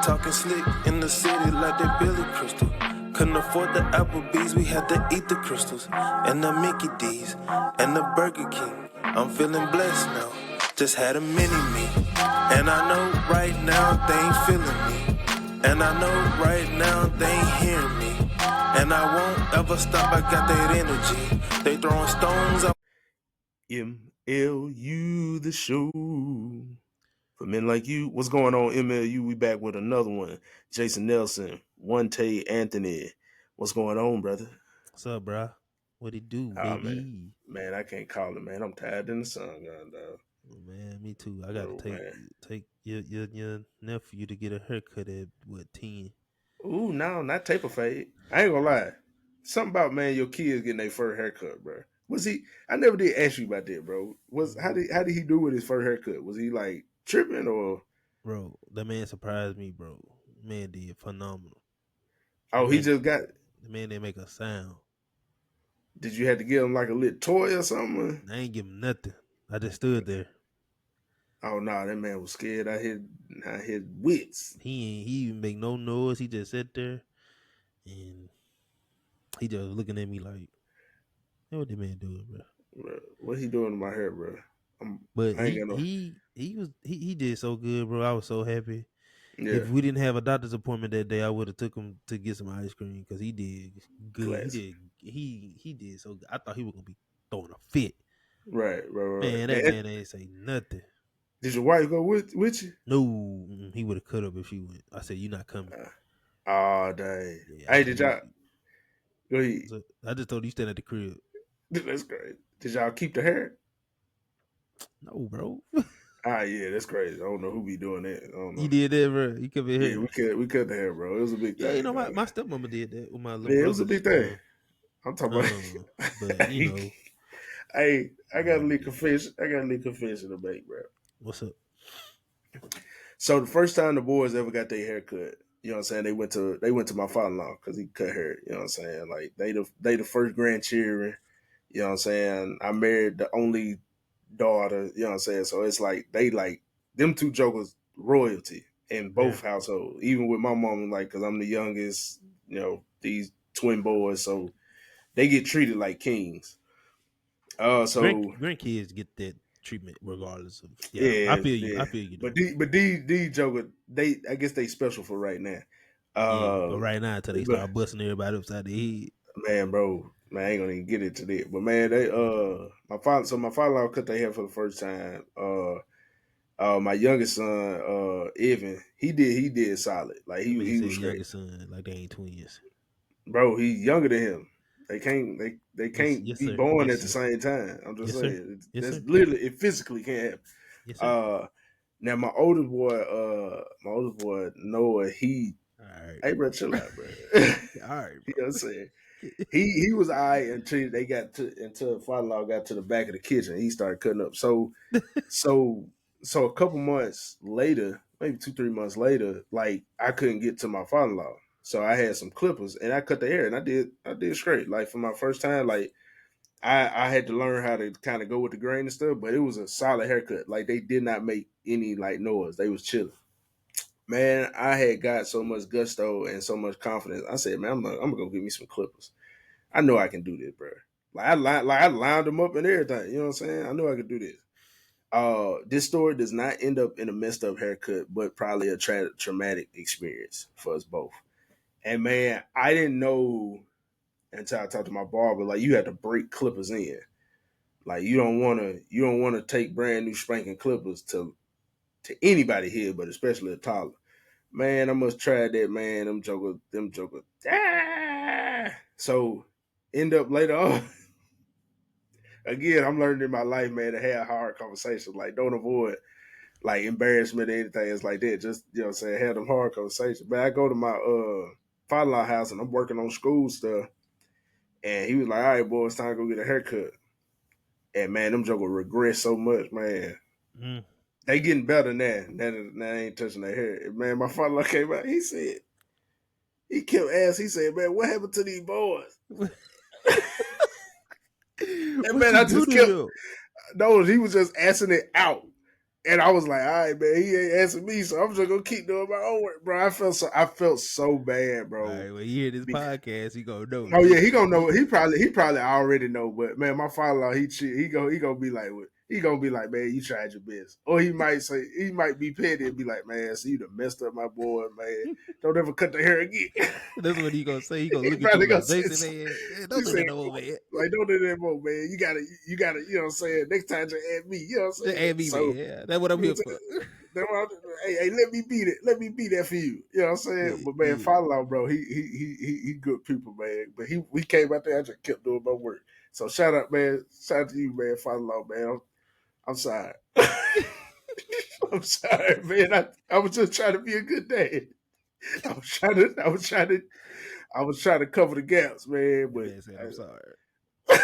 Talking slick in the city like they Billy Crystal. Couldn't afford the Applebee's, we had to eat the crystals. And the Mickey D's, and the Burger King. I'm feeling blessed now, just had a mini-me. And I know right now they ain't feeling me. And I know right now they ain't hearing me. And I won't ever stop, I got that energy. They throwing stones up. MLU The Show. For men like you, what's going on, MLU? We back with another one. Jason Nelson, Tay Anthony. What's going on, brother? What's up, bro? What it do, baby? Man, I can't call it, man. I'm tired in the sun, dog. Man, me too. I gotta take your nephew to get a haircut at what 10? Ooh, no, not taper fade. I ain't gonna lie. Something about, man, your kids getting their first haircut, bro. Was he? I never did ask you about that, bro. How did he do with his first haircut? Was he like tripping or? Bro, that man surprised me, bro. Man did phenomenal. Oh, he just got. The man didn't make a sound. Did you have to give him like a little toy or something? I ain't give him nothing. I just stood there. Oh no, that man was scared. I hit wits. He even make no noise. He just sat there, and he just looking at me like, "Hey, what that man doing, bro? What he doing to my hair, bro?" But he did so good, bro. I was so happy. Yeah. If we didn't have a doctor's appointment that day, I would have took him to get some ice cream because he did good. Classic. He did so good. I thought he was gonna be throwing a fit. Right. Man, that man ain't say nothing. Did your wife go with you? No, he would have cut up if she went. I said, "You're not coming." Oh, dang. Yeah, hey, did y'all? Go ahead. So I just told you stand at the crib. That's great. Did y'all keep the hair? No, bro. Yeah, that's crazy. I don't know who be doing that. I don't know. You did that, bro. You cut your hair. Yeah, we cut the hair, bro. It was a big thing. Yeah, you know, my stepmama did that with my little it was a big thing. I'm talking about. But you know, hey, I got a little confession. To make, bro. What's up? So the first time the boys ever got their hair cut, you know what I'm saying? They went to my father-in-law because he cut hair. You know what I'm saying? Like they the first grandchildren. You know what I'm saying? I married the only daughter. You know what I'm saying? So it's like they like them two jokers royalty in both households. Even with my mom, like because I'm the youngest. You know, these twin boys, so they get treated like kings. So grandkids get that treatment regardless of. I feel you. I feel you. But these joker, I guess they special for right now. But right now until they start busting everybody upside the head. Man, bro, I ain't gonna even get into that. But man, they my father-in-law cut their hair for the first time. My youngest son, Evan, he did solid. Like he was great. Youngest son, like they ain't twins. Bro, he's younger than him. They can't be born at the same time. I'm just saying. That's literally, it physically can't happen. Yes, now my oldest boy, Noah, he right. Hey bro, chill out, bro. All right, bro. You know what I'm saying? He was all right until father-in-law got to the back of the kitchen. He started cutting up. So a couple months later, maybe 2-3 months later, like I couldn't get to my father-in-law. So I had some clippers and I cut the hair and I did straight. Like for my first time, like I had to learn how to kind of go with the grain and stuff, but it was a solid haircut. Like they did not make any like noise. They was chilling. Man, I had got so much gusto and so much confidence. I said, man, I'm gonna go get me some clippers. I know I can do this, bro. I lined them up and everything. You know what I'm saying? I know I could do this. This story does not end up in a messed up haircut, but probably a traumatic experience for us both. And man, I didn't know until I talked to my barber, like you have to break clippers in. Like you don't wanna take brand new spanking clippers to anybody here, but especially a toddler. Man, I must try that, man. Them jokers. So end up later on. Again, I'm learning in my life, man, to have hard conversations. Like don't avoid like embarrassment or anything. It's like that. Just, you know what I'm saying, have them hard conversations. But I go to my father-in-law house and I'm working on school stuff. And he was like, all right, boy, it's time to go get a haircut. And man, them jokers regress so much, man. Mm. They getting better now. Now they ain't touching their hair. Man, my father-in-law came out. He said, he kept asking, he said, man, what happened to these boys? And man, I just kept, no, he was just asking it out. And I was like, all right, man, he ain't answering me, so I'm just gonna keep doing my own work, bro. I felt so bad, bro. All right, well, you hear this podcast, he gonna know. Oh yeah, he gonna know. He probably already know. But man, my father-in-law, he gonna be like, he gonna be like, man, you tried your best. Or he might be petty and be like, man, so you done messed up my boy, man. Don't ever cut the hair again. That's what he gonna say. He gonna He look at you probably gonna like, say, Jason, man, he don't do said, that no more, man. like, don't do that more, man. You gotta, you know what I'm saying? Next time just add me, you know what I'm Just saying? add me, So, man. Yeah, that's what I'm you here know, for. hey, let me beat it. Let me beat that for you. You know what I'm saying? Yeah, But man, yeah. follow bro. He good people, man. But we came out there. I just kept doing my work. So shout out, man. Shout out to you, man. Follow, man. I'm sorry. I'm sorry, man. I was just trying to be a good dad. I was trying to cover the gaps, man. That But man said, I'm sorry. He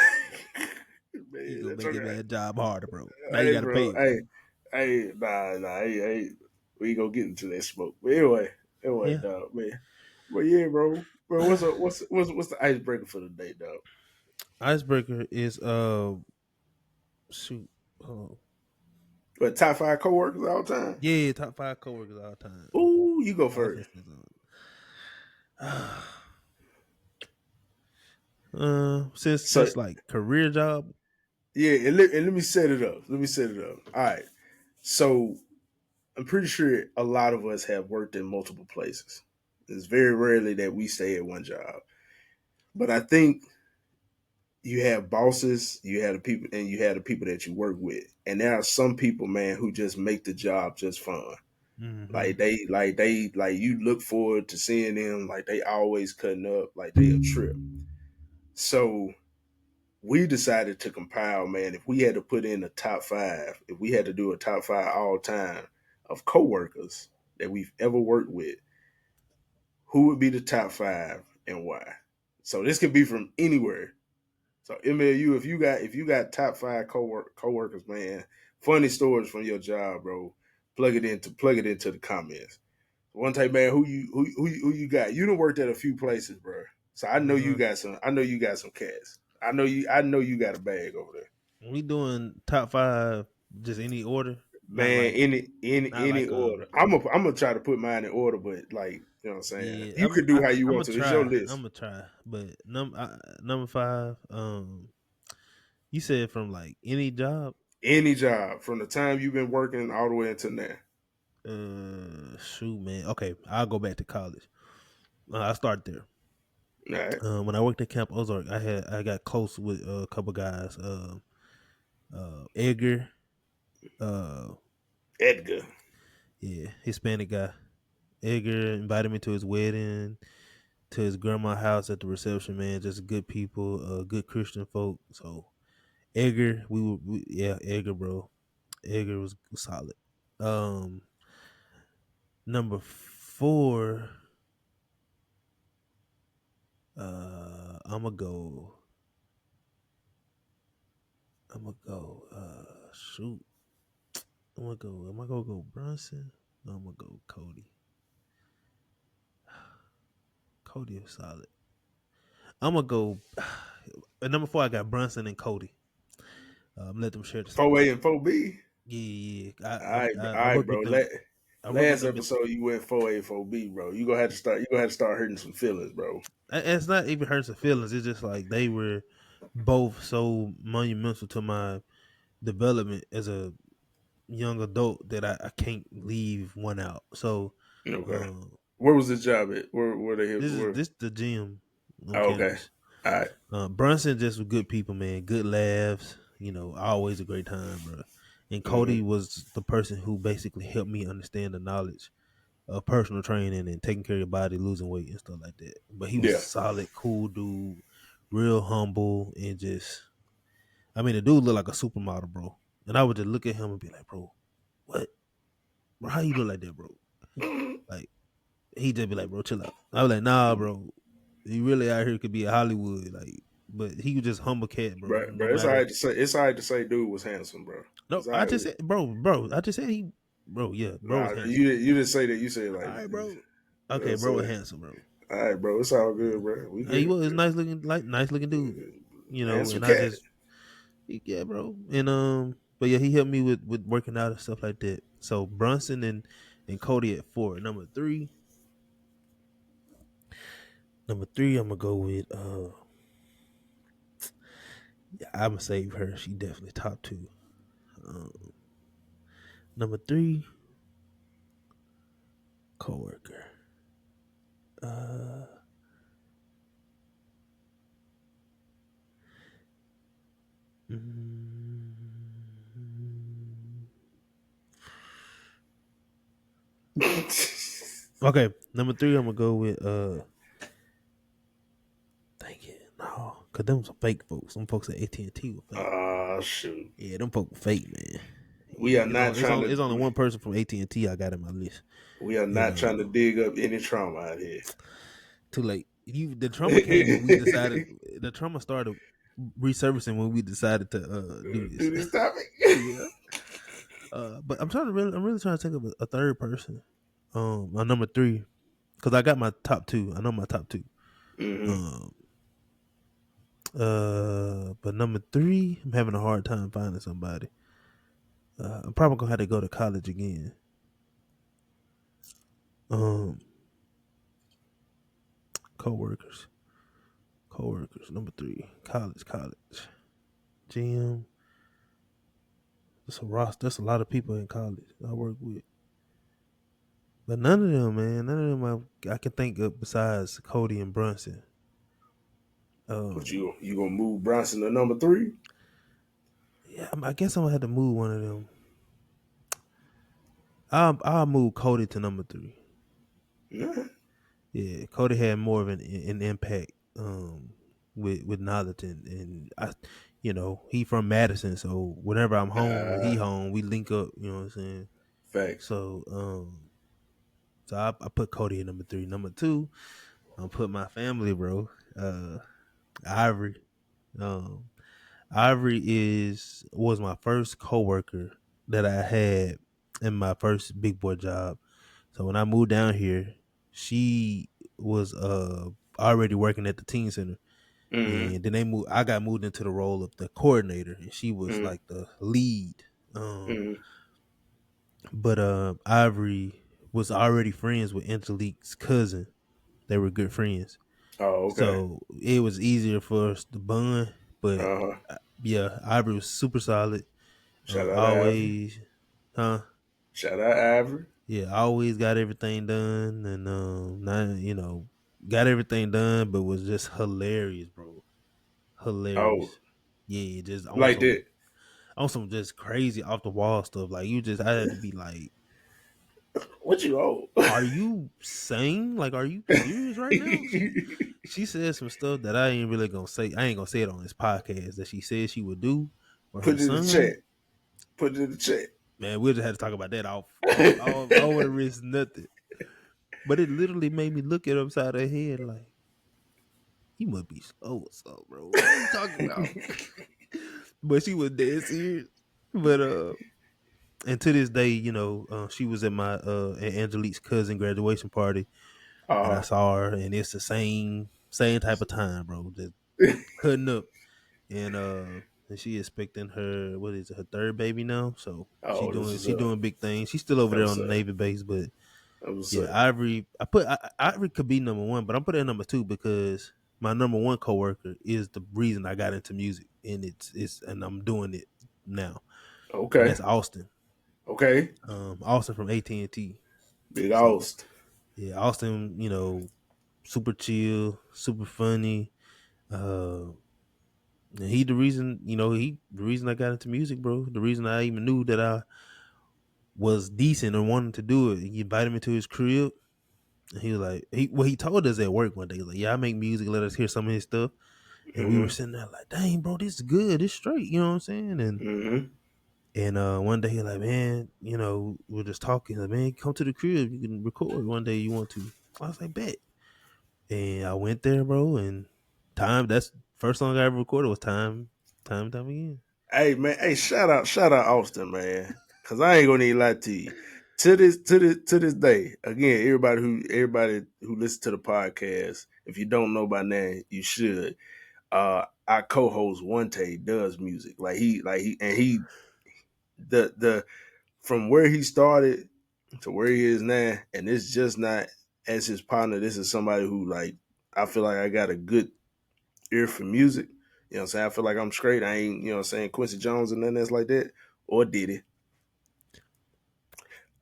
man, gonna that's make okay. that man job harder, bro. Now you Hey, gotta pay bro. him. Hey, nah. Hey, we gonna get into that smoke. But anyway, Yeah. dog, man. But yeah, bro. Bro, what's the icebreaker for the day, dog? Icebreaker is shoot. But top 5 coworkers all time. Yeah, top 5 coworkers all time. Ooh, you go first. Since like career job. Yeah, and let me set it up. All right. So I'm pretty sure a lot of us have worked in multiple places. It's very rarely that we stay at one job. But I think you have bosses, you have the people, and you have the people that you work with. And there are some people, man, who just make the job just fun. Mm-hmm. Like you look forward to seeing them. Like they always cutting up. Like they a trip. So we decided to compile, man. If we had to put in a top 5, if we had to do a top 5 all time of coworkers that we've ever worked with, who would be the top 5 and why? So this could be from anywhere. So MLU, if you got top 5 coworkers, man, funny stories from your job, bro. Plug it into the comments. One time, man, who you got? You done worked at a few places, bro. So I know you got some. I know you got some cats. I know you got a bag over there. We doing top 5, just any order, not Man, like any order. I'm gonna try to put mine in order, but like you know what I'm saying. Yeah, You could do how you I'm want gonna to. It's your try. list. I'm gonna try. But number 5, you said from like any job. Any job from the time you've been working all the way until now. Shoot, man. Okay, I'll go back to college. I start there. All right. When I worked at Camp Ozark, I got close with a couple guys. Edgar. Edgar. Yeah, Hispanic guy. Edgar invited me to his wedding, to his grandma's house at the reception. Man, just good people, good Christian folk. So Edgar, Edgar, bro. Edgar was solid. Number 4, I'ma go. Shoot. I'm gonna go Brunson. No, I'm gonna go Cody. Cody is solid. I'm gonna go. At number 4, I got Brunson and Cody. Let them share the spot. 4A and 4B. Yeah. All I right, work bro. with them. Last episode you went 4A, 4B, bro. You gonna have to start hurting some feelings, bro. It's not even hurting some feelings. It's just like they were both so monumental to my development as a young adult that I can't leave one out. So Okay. Where was this job at? Where they hit? this the gym on Okay. campus. All right. Brunson just was good people, man. Good laughs, always a great time, bro. And Cody Mm-hmm. was the person who basically helped me understand the knowledge of personal training and taking care of your body, losing weight and stuff like that. But he was a solid, cool dude, real humble, and just, the dude looked like a supermodel, bro. And I would just look at him and be like, bro, what? Bro, how you look like that, bro? Like, he just be like, bro, chill out. I was like, nah, bro. You really out here could be a Hollywood, like, but he was just humble cat, bro. Bro, No it's all matter. right to say. It's all right to say, dude was handsome, bro. No, I just said, bro. I just said he, bro. Yeah, bro was handsome. You didn't say that. You said like, all right, bro. Okay, bro was handsome, bro. All right, bro. It's all good, bro. He was nice looking dude. Handsome And cat. I just, yeah, bro. And But yeah, he helped me with working out and stuff like that. So Brunson and Cody at 4. Number three, I'm gonna go with yeah, I'm gonna save her. She definitely top 2. Um, number 3, Coworker. Uh, mm, okay, number 3, I'm gonna go with dang it, no, cause them some fake folks. Them folks at AT&T were fake. Shoot. Yeah, them folks were fake, man. We are Yeah, not trying it's only to. one person from AT&T I got in my list, We are and not trying to dig up any trauma out here. too late. The trauma came when we decided. The trauma started resurfacing when we decided to do this. Do this topic. Yeah. But I'm really trying to think of a third person. My number 3, because I got my top 2. I know my top 2. Mm-hmm. Um. But number 3, I'm having a hard time finding somebody. I'm probably gonna have to go to college again. Um. Coworkers. Number 3. College. Gym. There's a lot of people in college I work with. But none of them, man. None of them I can think of besides Cody and Brunson. But you gonna move Bronson to number 3? Yeah, I guess I'm gonna have to move one of them. I'll move Cody to number 3. Yeah. Yeah, Cody had more of an impact with knowledge and I, he from Madison, so whenever I'm home and he home, we link up. You know what I'm saying? Facts. So I put Cody at number 3. Number 2, I'll put my family, bro. Ivory. Ivory was my first coworker that I had in my first big boy job. So when I moved down here, she was already working at the teen center. Mm-hmm. And then I got moved into the role of the coordinator, and she was Mm-hmm. like the lead. Mm-hmm. But Ivory was already friends with Angelique's cousin. They were good friends. Oh, okay. So it was easier for us to bond. But Uh-huh. yeah, Ivory was super solid. Shout out Ivory. Always, huh? Shout out Ivory. Yeah, always got everything done, and not got everything done, but was just hilarious, bro. Oh, Hilarious. Yeah, just like that. on some just crazy off the wall stuff. Like I had to be like, What you owe? "Are you sane? Like, are you serious right now?" She said some stuff that I ain't really gonna say. I ain't gonna say it on this podcast that she said she would do for her Put it in the son. chat. Put it in the chat. Man, we'll just have to talk about that off. I don't want to risk nothing. But it literally made me look at her upside her head like, he must be slow or something, bro. What are you talking about? But she was dead serious. But and to this day, she was at my at Angelique's cousin graduation party, and I saw her, and it's the same type of time, bro. Just cutting up, and she expecting her, what is it, her third baby now? So Oh, this is she doing big things. She's still over there on the Navy base, but yeah, Ivory. Ivory could be number 1, but I'm putting her number 2 because my number 1 coworker is the reason I got into music, and and I'm doing it now. Okay. And that's Austin. Okay. Austin from AT&T. Big Austin. Yeah, Austin. Super chill, super funny. He the reason. The reason I got into music, bro. The reason I even knew that I was decent and wanted to do it. He invited me to his crib. And he was like, he told us at work one day, like, yeah, I make music, let us hear some of his stuff. And we were sitting there like, dang, bro, this is good, this straight, you know what I'm saying? And one day he like, man, we're just talking, like, man, come to the crib, you can record one day you want to. I was like, bet. And I went there, bro, and that's first song I ever recorded was time again. Hey man, hey, shout out Austin, man. Cause I ain't gonna need to lie to you. To this day, again, everybody who listens to the podcast, if you don't know by now, you should. Our co-host One Tay does music. Like he the from where he started to where he is now, and it's just not as his partner. This is somebody who like I feel like I got a good ear for music. You know what I'm saying? I feel like I'm straight. I ain't, you know what I'm saying, Quincy Jones and nothing else like that. Or Diddy.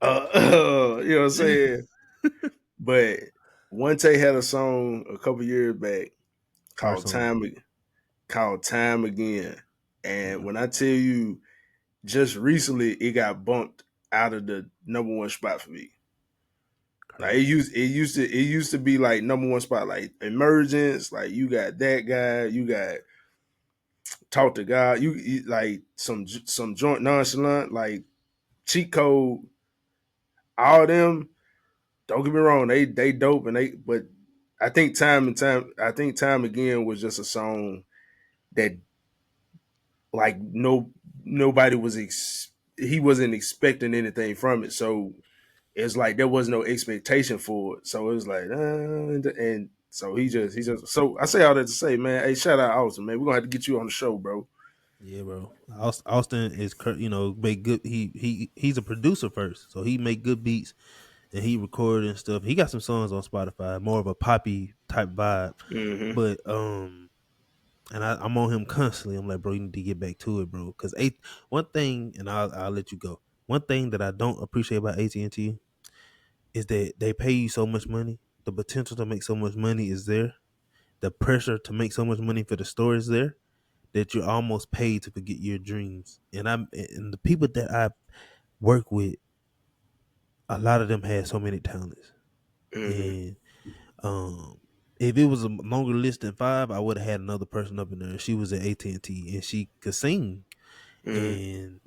You know what I'm saying? But One Tay had a song a couple years back Fire called song. Time Again. And Yeah. when I tell you just recently it got bumped out of the number one spot for me. Like Crazy. it used to be like number one spot, like Emergence, like you got that guy, you got Talk to God, you like some joint nonchalant, like cheat code, all them. Don't get me wrong, they dope and they but I think time again was just a song that like nobody was he wasn't expecting anything from it. So it's like there was no expectation for it. So it was like, and so he just. So I say all that to say, man, hey, shout out Austin, man. We're gonna have to get you on the show, bro. Yeah, bro. Austin is, make good. He's a producer first, so he make good beats and he recorded and stuff. He got some songs on Spotify, more of a poppy type vibe, Mm-hmm. but and I'm on him constantly. I'm like, bro, you need to get back to it, bro. Because one thing, and I'll let you go. One thing that I don't appreciate about AT&T is that they pay you so much money. The potential to make so much money is there. The pressure to make so much money for the store is there that you're almost paid to forget your dreams. And the people that I work with, a lot of them had so many talents. Mm-hmm. And if it was a longer list than 5, I would have had another person up in there. She was at AT&T and she could sing Mm-hmm.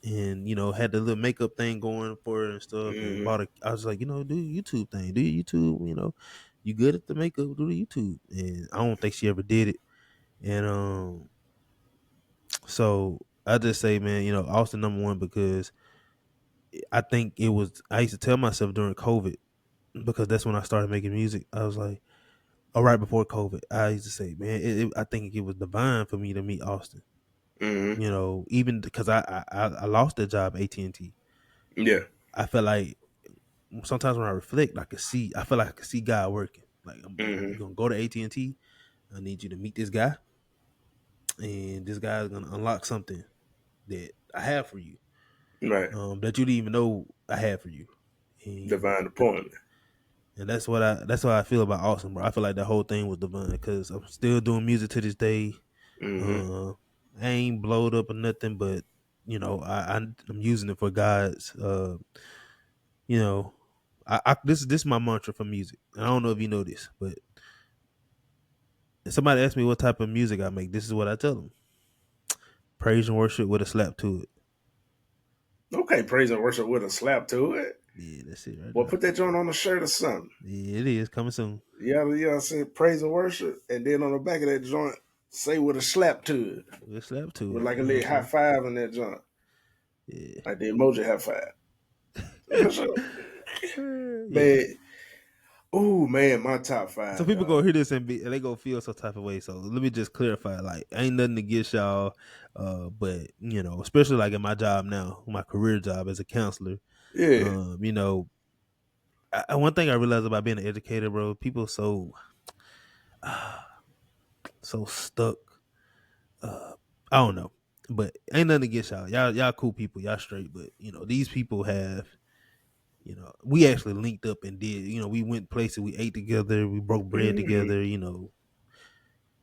and had the little makeup thing going for her and stuff. And Mm-hmm. I was like, do your YouTube thing, do your YouTube. You good at the makeup, do the YouTube. And I don't think she ever did it. And so I just say, man, Austin number one because I think it was. I used to tell myself during COVID because that's when I started making music. I was like, right before COVID, I used to say, man, I think it was divine for me to meet Austin. Mm-hmm. Even because I lost that job at AT&T. Yeah. I felt like sometimes when I reflect, I feel like I could see God working. Like Mm-hmm. you're gonna go to AT&T. I need you to meet this guy, and this guy is gonna unlock something that I have for you, Right. that you didn't even know I had for you. And Divine appointment. that's how I feel about Austin, bro. I feel like that whole thing was divine because I'm still doing music to this day. Mm-hmm. I ain't blowed up or nothing, but I'm using it for God's. This is my mantra for music. I don't know if you know this, but if somebody asks me what type of music I make, this is what I tell them: praise and worship with a slap to it. Okay, praise and worship with a slap to it. Yeah, that's it right Well, there. put that joint on a shirt or something. Yeah, it is coming soon. Yeah, I said praise and worship, and then on the back of that joint, say with a slap to it, With a slap to with it. like a You know what little high I'm five in that joint, saying? like the emoji high five. For sure. Yeah. Yeah. Man, oh man, my top So five, people go dog. hear this and they go feel some type of way. So let me just clarify: like, ain't nothing against y'all, but especially like in my job now, my career job as a counselor. Yeah. Um, you know, one thing I realized about being an educator, bro, people so stuck. I don't know, but ain't nothing against y'all. Y'all cool people. Y'all straight, but these people have. We actually linked up and did. We went places. We ate together. We broke bread Mm-hmm.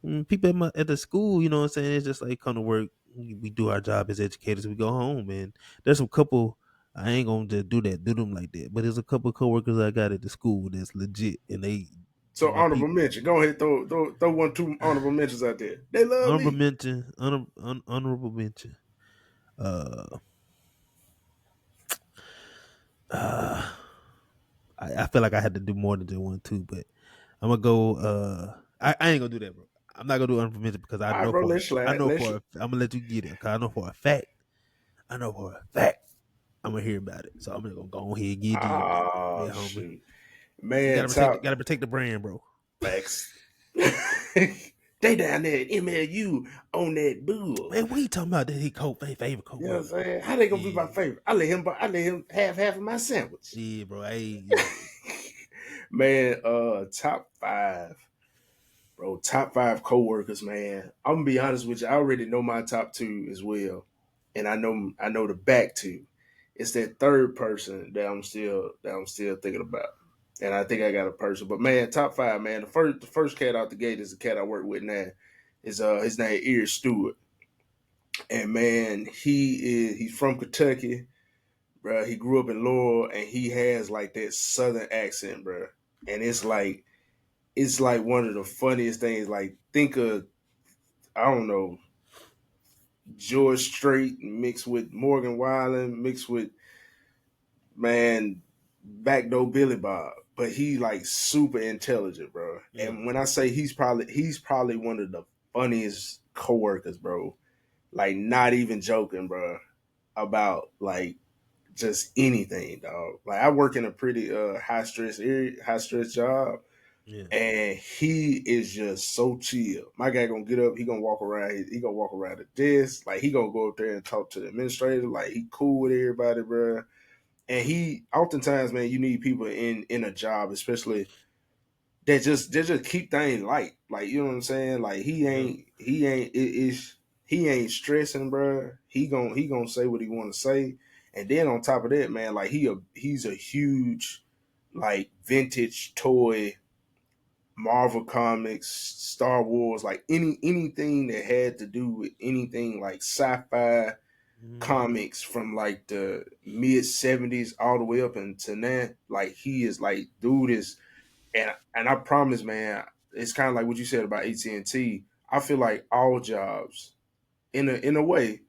together. People at the school, you know what I'm saying? It's just like come to work. We do our job as educators. We go home, and there's some couple. I ain't gonna just do them like that. But there's a couple coworkers I got at the school that's legit, and So honorable people. mention. Go ahead, throw 1, 2 honorable mentions out there. They love Honorable me. mention, honorable mention. Uh, uh, I feel like I had to do more than just one too, but I'm gonna go. I ain't gonna do that, bro. I'm not gonna do honorable mention because All right, bro. Let's slide. I'm gonna let you get it. Cause I know for a fact. I'm gonna hear about it. So I'm gonna go ahead and give it to you, man. Oh Yeah, homie. shoot, You man. gotta Top protect the brand, bro. facts. They down there at MLU on that bull. Man, we talking about that he favorite You know what I'm coworker. saying? How they gonna be my Yeah. favorite? I let him have half of my sandwich. Yeah, bro. Yeah. Man, top five. Bro, top five coworkers, man. I'm gonna be honest with you. I already know my top two as well. And I know the back two. It's that third person that I'm still thinking about. And I think I got a person. But man, top five, man. The first cat out the gate is the cat I work with now. Is his name Ear Stewart. And man, he's from Kentucky, bro. He grew up in Laurel and he has like that southern accent, bro. And it's like one of the funniest things. Like think of I don't know, George Strait mixed with Morgan Wallen mixed with man backdoor Billy Bob, but he like super intelligent, bro. Yeah. And when I say he's probably one of the funniest coworkers, bro. Like not even joking, bro. About like just anything, dog. Like I work in a pretty high stress area, high stress job, Yeah. and he is just so chill. My guy gonna get up, he gonna walk around, he gonna walk around the desk, like he gonna go up there and talk to the administrator, like he cool with everybody, bro. And he oftentimes, man, you need people in a job, especially that just keep things light. Like you know what I'm saying? Like Yeah. he ain't stressing, bro. He gonna say what he want to say, and then on top of that, man, like he's a huge like vintage toy Marvel comics, Star Wars, like anything that had to do with anything like sci-fi Mm-hmm. comics from like the mid 70s all the way up until now. Like he is like dude is and I promise, man, it's kind of like what you said about AT&T. I feel like all jobs in a way,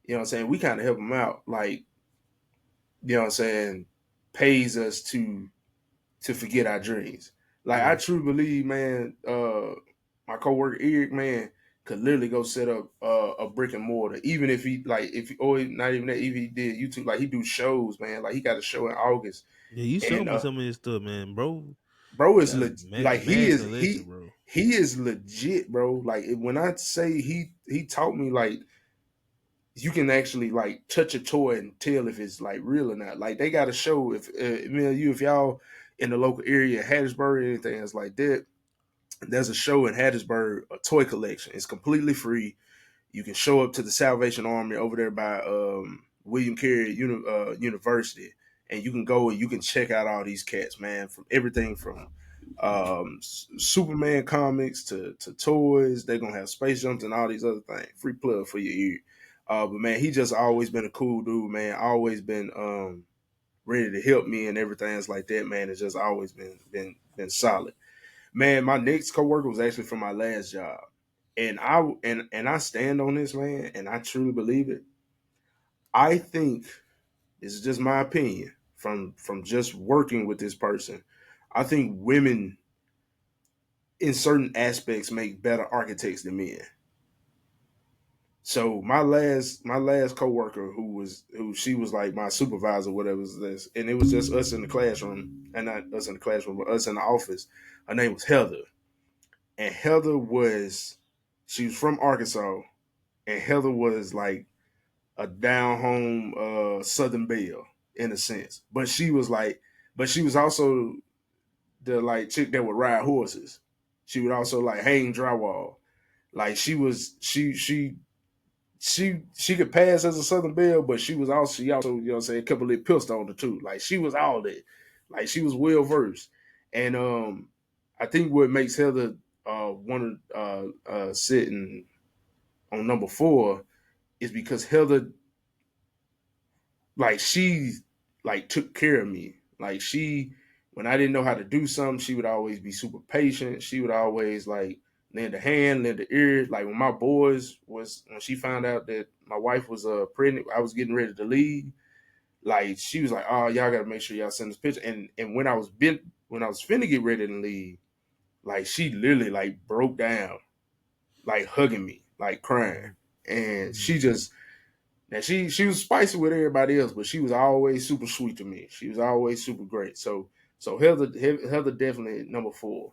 you know what I'm saying, we kind of help them out, like, you know what I'm saying, pays us to forget our dreams. Like I Yeah. truly believe, man, my coworker Eric, man, could literally go set up a brick and mortar, even if he like if or not even that, if he did YouTube, like he do shows, man. Like he got a show in August, Yeah, you showed and me some of this stuff, man, bro. bro is Got a like mad collection, bro. he is legit, bro. Like when I say he taught me like you can actually like touch a toy and tell if it's like real or not. Like they got a show if y'all in the local area, Hattiesburg or anything else like that. There's a show in Hattiesburg, a toy collection. It's completely free. You can show up to the Salvation Army over there by William Carey University, and you can go and you can check out all these cats, man. From everything from Superman comics to toys. They're gonna have space jumps and all these other things. Free plug for your ear. But man, he just always been a cool dude, man. Always been ready to help me and everything else like that, man. It's just always been solid. Man, my next coworker was actually from my last job. And I stand on this, man, and I truly believe it. I think this is just my opinion from just working with this person. I think women in certain aspects make better architects than men. So my last coworker who she was like my supervisor, whatever was this, and it was just us in the classroom, and not us in the classroom, but us in the office. Her name was Heather, and Heather was she was from Arkansas, and Heather was like a down home Southern belle in a sense, but she was also the like chick that would ride horses. She would also like hang drywall. Like she could pass as a Southern Belle, but she also, you know what I'm saying, kept a little pistol on her too. Like she was all that. Like she was well versed. And I think what makes Heather one of sitting on number four is because Heather she like took care of me. Like she when I didn't know how to do something, she would always be super patient. She would always like lend a hand, lend the ear. Like when my boys was when she found out that my wife was pregnant, I was getting ready to leave. Like she was like, "Oh, y'all got to make sure y'all send this picture." And when when I was finna get ready to leave, like she literally like broke down, like hugging me, like crying, Mm-hmm. and Mm-hmm. she just now she was spicy with everybody else, but she was always super sweet to me. She was always super great. So Heather definitely number four.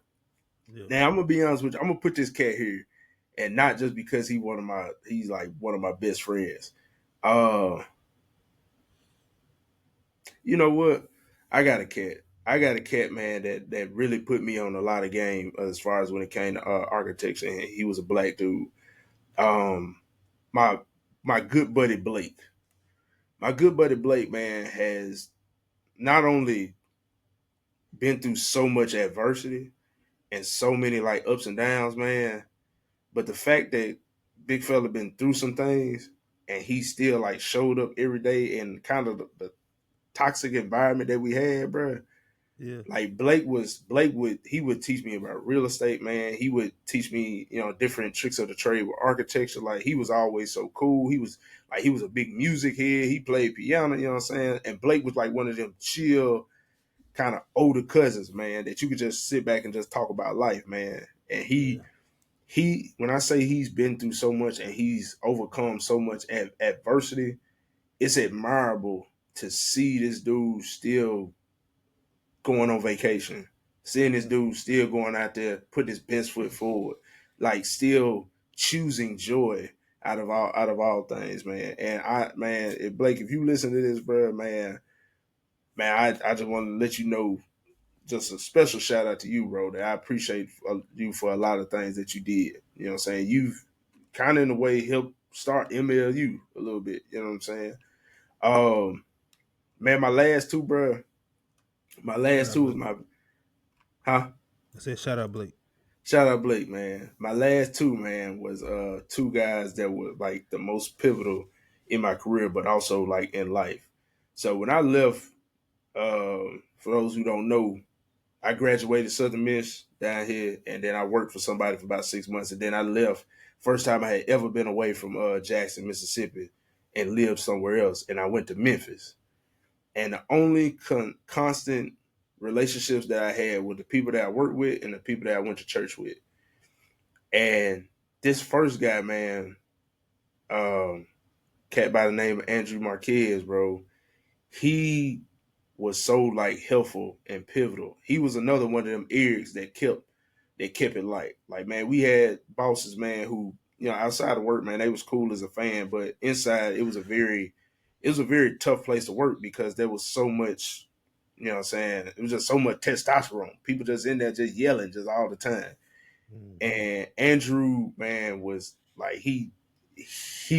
Yeah. Now I'm gonna be honest with you. I'm gonna put this cat here. and not just because he's like one of my best friends. You know what? I got a cat. I got a cat, man, that really put me on a lot of game as far as when it came to architecture. And he was a black dude. Um, my my good buddy Blake. My good buddy Blake, man, has not only been through so much adversity and so many like ups and downs, man, but the fact that big fella been through some things and he still like showed up every day in kind of the toxic environment that we had, bro. Yeah. Like he would teach me about real estate, man. He would teach me, different tricks of the trade with architecture. Like he was always so cool. He was a big music head. He played piano, you know what I'm saying? And Blake was like one of them chill kind of older cousins, man, that you could just sit back and just talk about life, man. And he when I say he's been through so much and he's overcome so much adversity, it's admirable to see this dude still going on vacation, seeing this dude still going out there, putting his best foot forward, like still choosing joy out of all things, man. And Blake, if you listen to this, bro, man, I just want to let you know, just a special shout out to you, bro. That I appreciate you for a lot of things that you did. You know what I'm saying? You've kind of in a way helped start MLU a little bit. You know what I'm saying? Man, my last two, bro. My Shout last out two was Blake. huh? I said shout out Blake. Shout out Blake, man. My last two, man, was two guys that were like the most pivotal in my career, but also like in life. So when I left, for those who don't know, I graduated Southern Miss down here, and then I worked for somebody for about 6 months, and then I left. First time I had ever been away from Jackson, Mississippi, and lived somewhere else, and I went to Memphis. And the only constant relationships that I had were the people that I worked with and the people that I went to church with. And this first guy, man, cat by the name of Andrew Marquez, bro, he was so like helpful and pivotal. He was another one of them Erics that kept it light. Like, man, we had bosses, man, who, outside of work, man, they was cool as a fan, but inside it was a very tough place to work because there was so much, you know what I'm saying? It was just so much testosterone. People just in there just yelling just all the time. Mm-hmm. And Andrew, man, was like he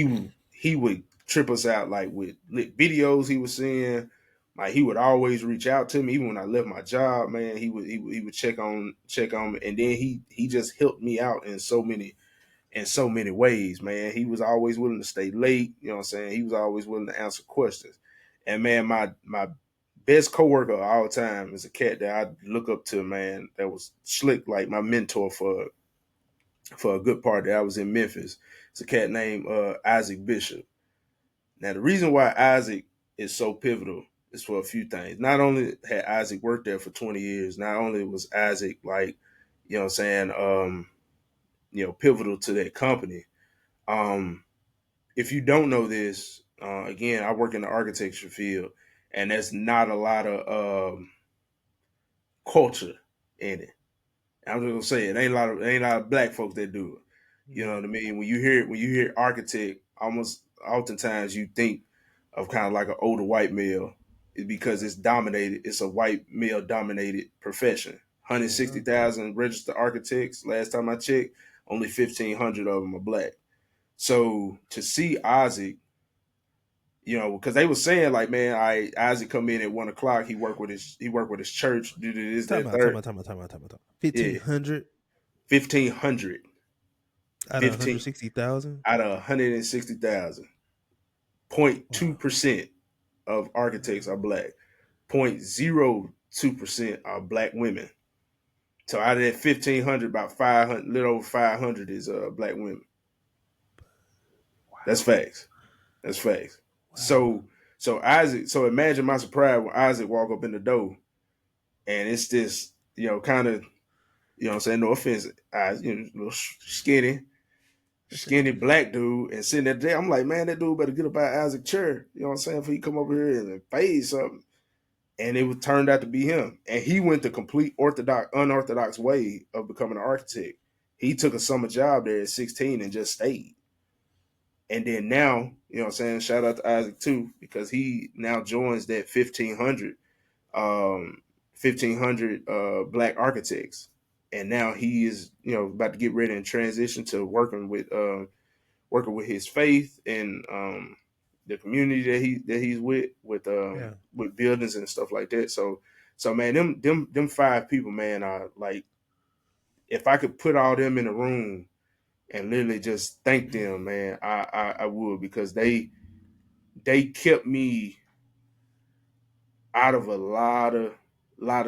would trip us out like with videos he was seeing. Like he would always reach out to me even when I left my job, man. He would check on me, and then he just helped me out in so many ways, man. He was always willing to stay late, you know what I'm saying? He was always willing to answer questions. And man, my best coworker of all time is a cat that I look up to, man, that was slick, like my mentor for a good part that I was in Memphis. It's a cat named Isaac Bishop. Now, the reason why Isaac is so pivotal is for a few things. Not only had Isaac worked there for 20 years, not only was Isaac like, you know what I'm saying, pivotal to that company. Um, if you don't know this, again, I work in the architecture field, and there's not a lot of culture in it. I'm just gonna say it ain't a lot of black folks that do it. You know what I mean? When you hear architect, almost oftentimes you think of kind of like an older white male, because it's dominated. It's a white male dominated profession. Mm-hmm. 160,000 registered architects. Last time I checked, only 1,500 of them are black. So to see Isaac, because they were saying like, man, Isaac come in at 1 o'clock. He worked with his church. Do this, Time that, out, time third. out, time out, time out, time out. Yeah, 1,500 1,500. out of 15 160,000. out of 160,000. 0.2% of architects are black. 0.02% are black women. So out of that 1,500, about 500, little over 500 is black women. That's facts. That's facts. Wow. So Isaac. So imagine my surprise when Isaac walk up in the door, and it's this, kind of, what I'm saying, no offense, little skinny black dude, and sitting there. I'm like, man, that dude better get up out of Isaac's chair. You know what I'm saying? Before he come over here and fade something. And it turned out to be him. And he went the complete unorthodox way of becoming an architect. he took a summer job there at 16 and just stayed. And then now, you know what I'm saying? Shout out to Isaac too, because he now joins that 1,500 black architects. And now he is, about to get ready and transition to working with his faith and the community that he's with buildings and stuff like that. So man, them 5 people, man, are like, if I could put all them in a room and literally just thank them, man, I would, because they kept me out of a lot of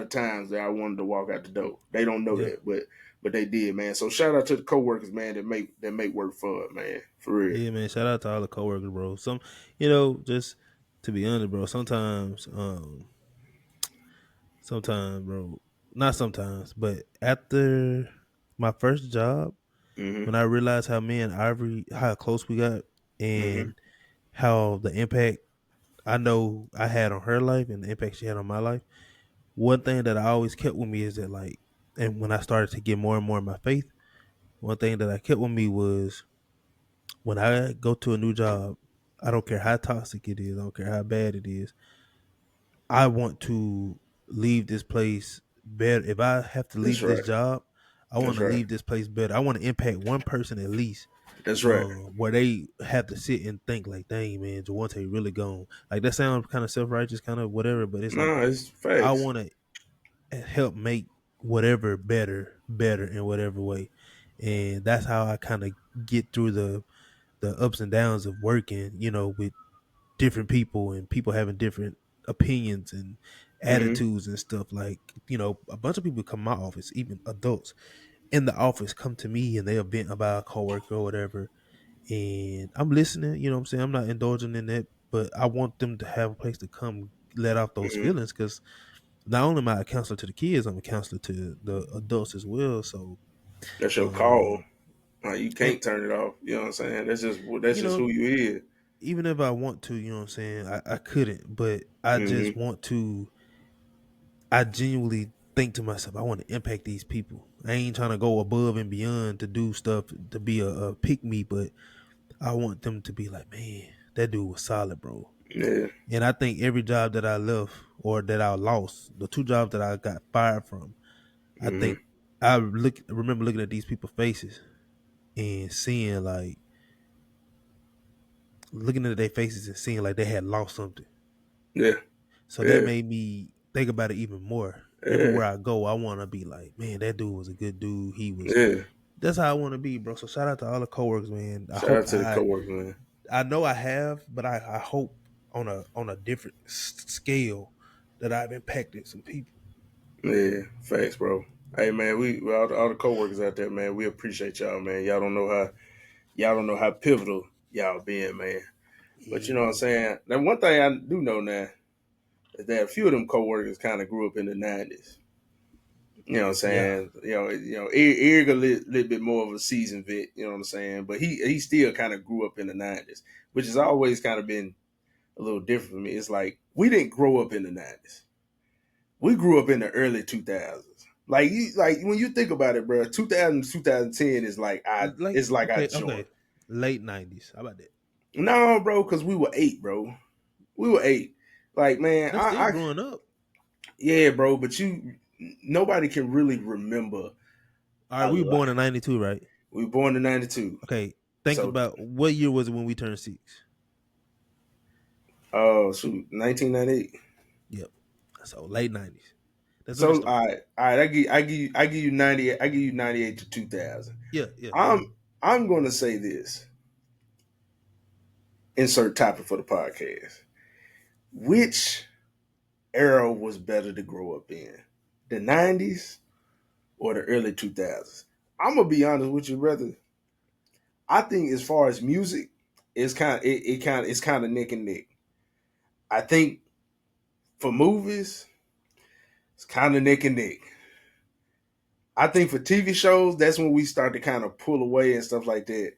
times that I wanted to walk out the door. They don't know that, but they did, man. So shout out to the coworkers, man, that make work fun, man. For real. Yeah, man. Shout out to all the coworkers, bro. Just to be honest, bro. Sometimes, bro. Not sometimes, but after my first job, when I realized how me and Ivory, how close we got, and how the impact I know I had on her life and the impact she had on my life. One thing that I always kept with me is that, like, and when I started to get more and more in my faith, one thing that I kept with me was, when I go to a new job, I don't care how toxic it is, I don't care how bad it is, I want to leave this place better. If I have to That's leave this right. job, I want That's to right. leave this place better. I want to impact one person at least. That's right. Where they have to sit and think like, dang, man, Javante really gone. Like, that sounds kind of self-righteous, kind of whatever, but it's like, No, it's I facts. want to help make whatever better in whatever way. And that's how I kind of get through the ups and downs of working, with different people, and people having different opinions and attitudes and stuff. Like, a bunch of people come to my office, even adults in the office come to me and they'll vent about a coworker or whatever. And I'm listening, you know what I'm saying? I'm not indulging in that, but I want them to have a place to come let out those feelings, because not only am I a counselor to the kids, I'm a counselor to the adults as well. So, That's your call. You and can't turn it off. You know what I'm saying? That's you just know, who you is. even if I want to, you know what I'm saying, I couldn't, but I just want to. I genuinely think to myself, I want to impact these people. I ain't trying to go above and beyond to do stuff to be a pick me, but I want them to be like, man, that dude was solid, bro. Yeah. And I think every job that I left or that I lost, the 2 jobs that I got fired from, I think I remember looking at these people's faces and seeing, like, looking at their faces and seeing like they had lost something. Yeah. So that Yeah. made me think about it even more. Yeah. Everywhere I go, I want to be like, man, that dude was a good dude. Yeah. That's how I want to be, bro. So shout out to all the coworkers, man. Shout out to the coworkers, man. I know I have, but I hope on a different scale that I've impacted some people. Yeah, thanks, bro. Hey, man, we all the coworkers out there, man. We appreciate y'all, man. Y'all don't know how pivotal y'all been, man. But Yeah, you know what I'm man. saying. Now, one thing I do know now is that a few of them coworkers kind of grew up in the '90s. You know what I'm Yeah. saying? Eric a little bit more of a seasoned vet. You know what I'm saying? But he still kind of grew up in the '90s, which has always kind of been a little different for me. It's like we didn't grow up in the '90s. We grew up in the early 2000s. Like when you think about it, bro, 2000 2010 is like I joined. Okay. Late 90s. How about that? No, bro, because we were 8, bro. We were 8. Like, man, That's still growing up. yeah, bro, but nobody can really remember All right, a we were lot. born in 92, right? We were born in '92. Okay. Think So, about, what year was it when we turned 6? oh, shoot, 1998. Yep. So late 90s. That's when it So, started. all right, I give you 98. I give you 98 to 2000. Yeah, yeah, go ahead. I'm going to say this. Insert topic for the podcast. Which era was better to grow up in? The '90s or the early 2000s? I'm gonna be honest with you, brother. I think as far as music, it's kind of neck and neck. I think for movies, it's kind of neck and neck. I think for TV shows, that's when we start to kind of pull away and stuff like that.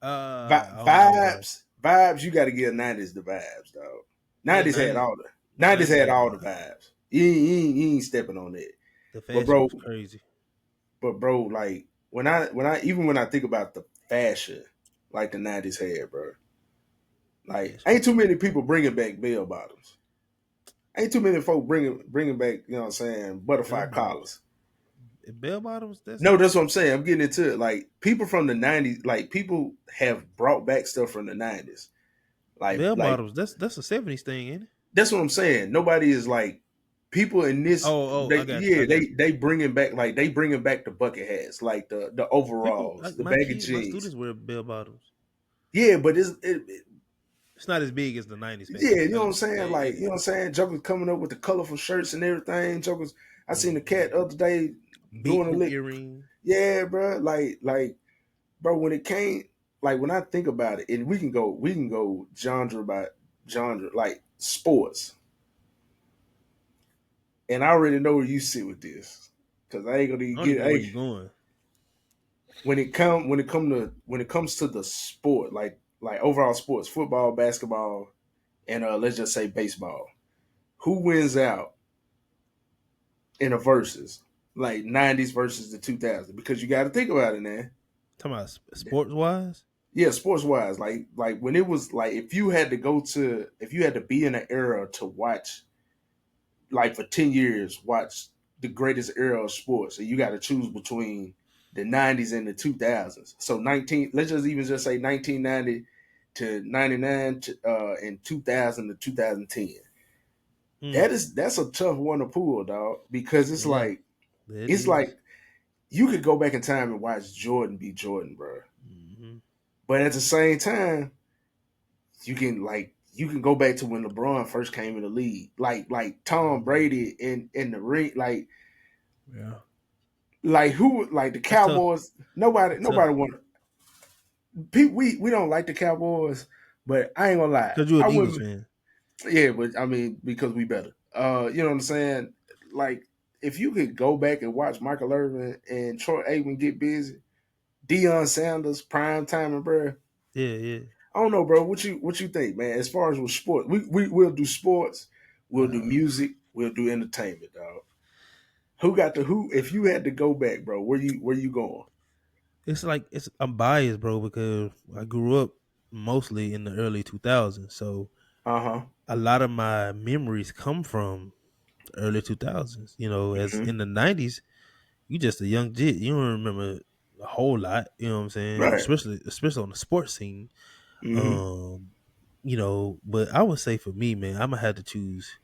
I don't know, bro. Vibes. You got to give '90s the vibes, dog. Yeah, '90s had 90s. all the Yeah, '90s 90s had had the all the vibe. vibes. You ain't stepping on that. The But fashion bro, was crazy. like when I think about the fashion like the 90s had, bro. Like, That's ain't true. too many people bringing back bell bottoms. Ain't too many folk bringing back, you know what I'm saying, Bell butterfly bottoms. collars. Bell bottoms. No, that's what I'm saying. I'm getting into it. Like, people from the 90s, like, people have brought back stuff from the 90s. Bell Like bottoms. That's a '70s thing, ain't it? that's what I'm saying. Nobody is like people in this. I got you. I got you. They bringing back like they bringing back the bucket hats, like the People overalls, like the my baggy kids, my jeans. students wear bell bottoms. Yeah, but It's not as big as the '90s yeah, fashion. you know Like what you I'm said, saying. Like, you know what I'm saying. Jokers coming up with the colorful shirts and everything. Jokers. I seen the cat the other day big doing a hoop lick. earring. Yeah, bro. Bro, when it came, like when I think about it, and we can go genre by genre, like sports. And I already know where you sit with this, because I ain't gonna I even don't even get. know where you're going. When it comes to the sport, like overall sports, football, basketball, and let's just say baseball, who wins out in a versus, like 90s versus the 2000s? Because you got to think about it, man. Talking about sports wise. Yeah, sports wise, like when it was like if you had to be in an era to watch, like for 10 years, watch the greatest era of sports, and you got to choose between the 90s and the 2000s. So let's just say 1990 to 99 to, and 2000 to 2010. Mm, That's a tough one to pull, dog, because yeah, that it's is. like you could go back in time and watch Jordan be Jordan, bro. Mm-hmm. But at the same time, you can go back to when LeBron first came in the league, like Tom Brady in the ring, Yeah, like who, like the that's tough. Cowboys. That's tough. Nobody want. We don't like the Cowboys, but I ain't gonna lie, Cause you're I an Eagles wouldn't. fan. Yeah, but I mean because we better. You know what I'm saying? Like, if you could go back and watch Michael Irvin and Troy Aikman get busy, Deion Sanders prime time, and bro. Yeah, yeah. I don't know, bro. What you think, man? As far as with sports, we'll do sports, we'll do Uh, music, we'll do entertainment, dog. Who got the who? If you had to go back, bro, where you going? it's like I'm biased, bro, because I grew up mostly in the early 2000s, so Uh huh. a lot of my memories come from the early 2000s. You know, as Mm-hmm. in the '90s, you just a young jit. You don't remember a whole lot. You know what I'm saying? Right. Especially on the sports scene. Mm-hmm. Um, you know, but I would say for me, man, I'm gonna have to choose.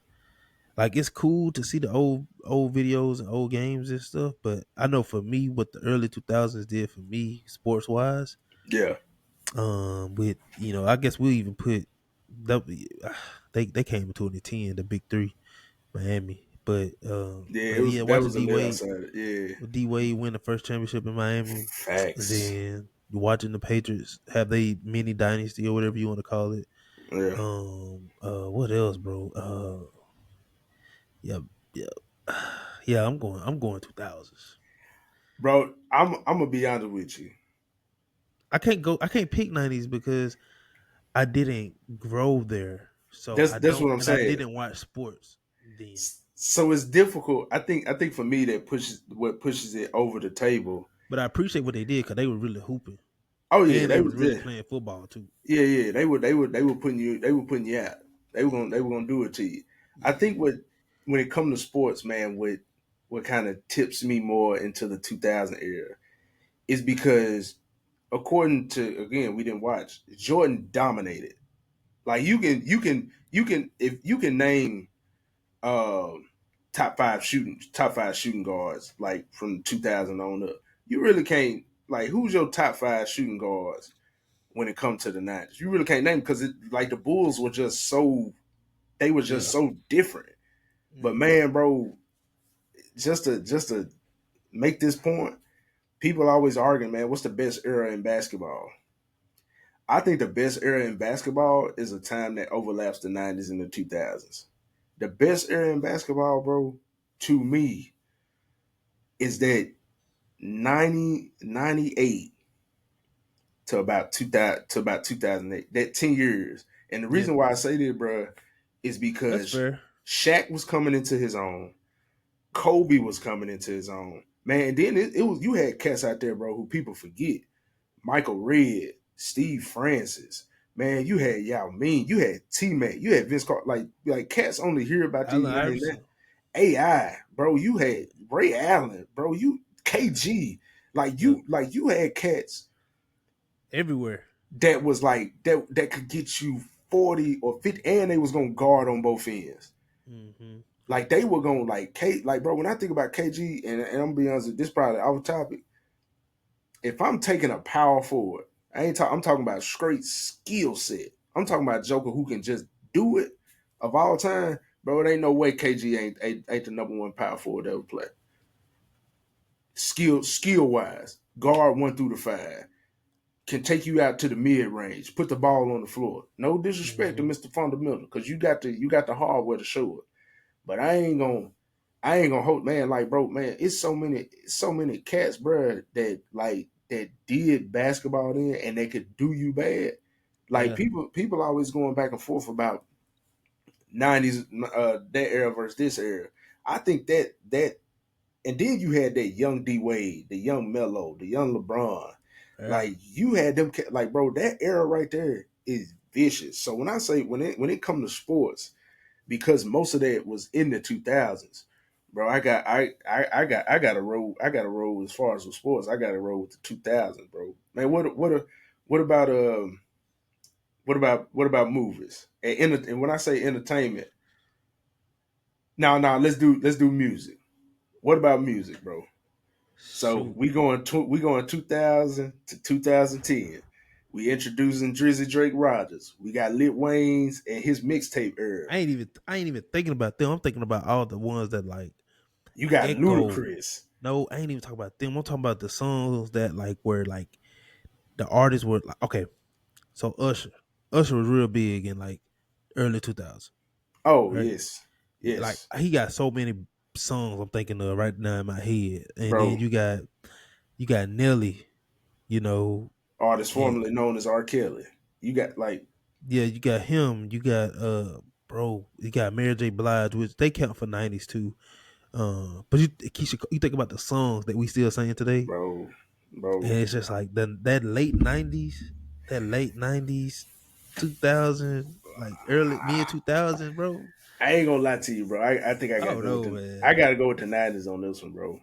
Like, it's cool to see the old videos and old games and stuff, but I know for me, what the early 2000s did for me, sports wise, Yeah. with I guess we even put they came in 2010, the big three, Miami, Yeah. but yeah, That watching was a little outside. Yeah. D Wade win the first championship in Miami, and Facts. then watching the Patriots have they mini dynasty or whatever you want to call it. Yeah. What else, bro? Yeah, yeah, yeah. I'm going 2000s. Bro, I'm gonna be honest with you. I can't pick '90s because I didn't grow there, so That's what I'm I saying. didn't watch sports then. So it's difficult. I think for me that pushes it over the table. But I appreciate what they did because they were really hooping, Oh yeah, and they they was was really yeah. playing football too. Yeah, they were putting you out. They were gonna do it to you. I think Yeah, when it comes to sports, man, what kind of tips me more into the 2000 era is because according to, again, we didn't watch, Jordan dominated. Like, you can if you can name um top five shooting guards like from 2000 on up, you really can't, like, who's your top five shooting guards when it comes to the 90s. You really can't name, because like the Bulls were just so, they were just yeah. so different. But Hmm. man, bro, just to make this point, people always arguing, man, what's the best era in basketball? I think the best era in basketball is a time that overlaps the 90s and the 2000s. The best era in basketball, bro, to me, is that 98 to about 2000 to about 2008. That 10 years. And the Yeah, reason why I say that, bro, is that's because fair. Shaq was coming into his own. Kobe was coming into his own. Man, and then it was you had cats out there, bro, who people forget. Michael Redd, Steve Francis. Man, you had Yao Ming, you had T-Mac, you had Vince Carter. Like cats only hear about these Allen names now. Iverson. AI, bro, you had Ray Allen, bro, you KG. Like you had cats everywhere that was like that could get you 40 or 50, and they was gonna guard on both ends. Mm-hmm. Like they were gonna like bro, when I think about KG, and I'm gonna be honest, this is probably our topic. If I'm taking a power forward, I'm talking about straight skill set. I'm talking about a Joker who can just do it of all time, bro. It ain't no way KG ain't the number one power forward that would play. Skill wise, guard 1 through 5, can take you out to the mid range, put the ball on the floor. No disrespect to Mr. Fundamental, because you got the hardware to show it. But I ain't gonna hold, man. Like, bro, man, it's so many cats, bro, that did basketball then and they could do you bad. Like people always going back and forth about 90s that era versus this era. I think that and then you had that young D Wade, the young Melo, the young LeBron. Yeah. Like you had them, like, bro, that era right there is vicious. So when I say when it comes to sports, because most of that was in the 2000s, bro. I got a roll as far as with sports. I got to roll with the 2000s, bro. Man, what about movies and when I say entertainment, now let's do music. What about music, bro? So we going 2000 to 2010. We introducing Drizzy Drake Rogers. We got Lil Wayne's and his mixtape era. I ain't even thinking about them. I'm thinking about all the ones that like you got echo. Ludacris. No, I ain't even talking about them. I'm talking about the songs that like where like the artists were like, okay. So Usher was real big in like early 2000s. Oh, right? yes. Like he got so many songs I'm thinking of right now in my head, and bro. then you got Nelly, you know, Artist formerly known as R. Kelly. You got you got him. You got you got Mary J. Blige, which they count for 90s too. But Keisha, you think about the songs that we still sing today, bro. And it's just like that late 90s, 2000, like early mid 2000, bro. I ain't gonna lie to you, bro. I think I gotta go with I gotta go with the 90s on this one, bro.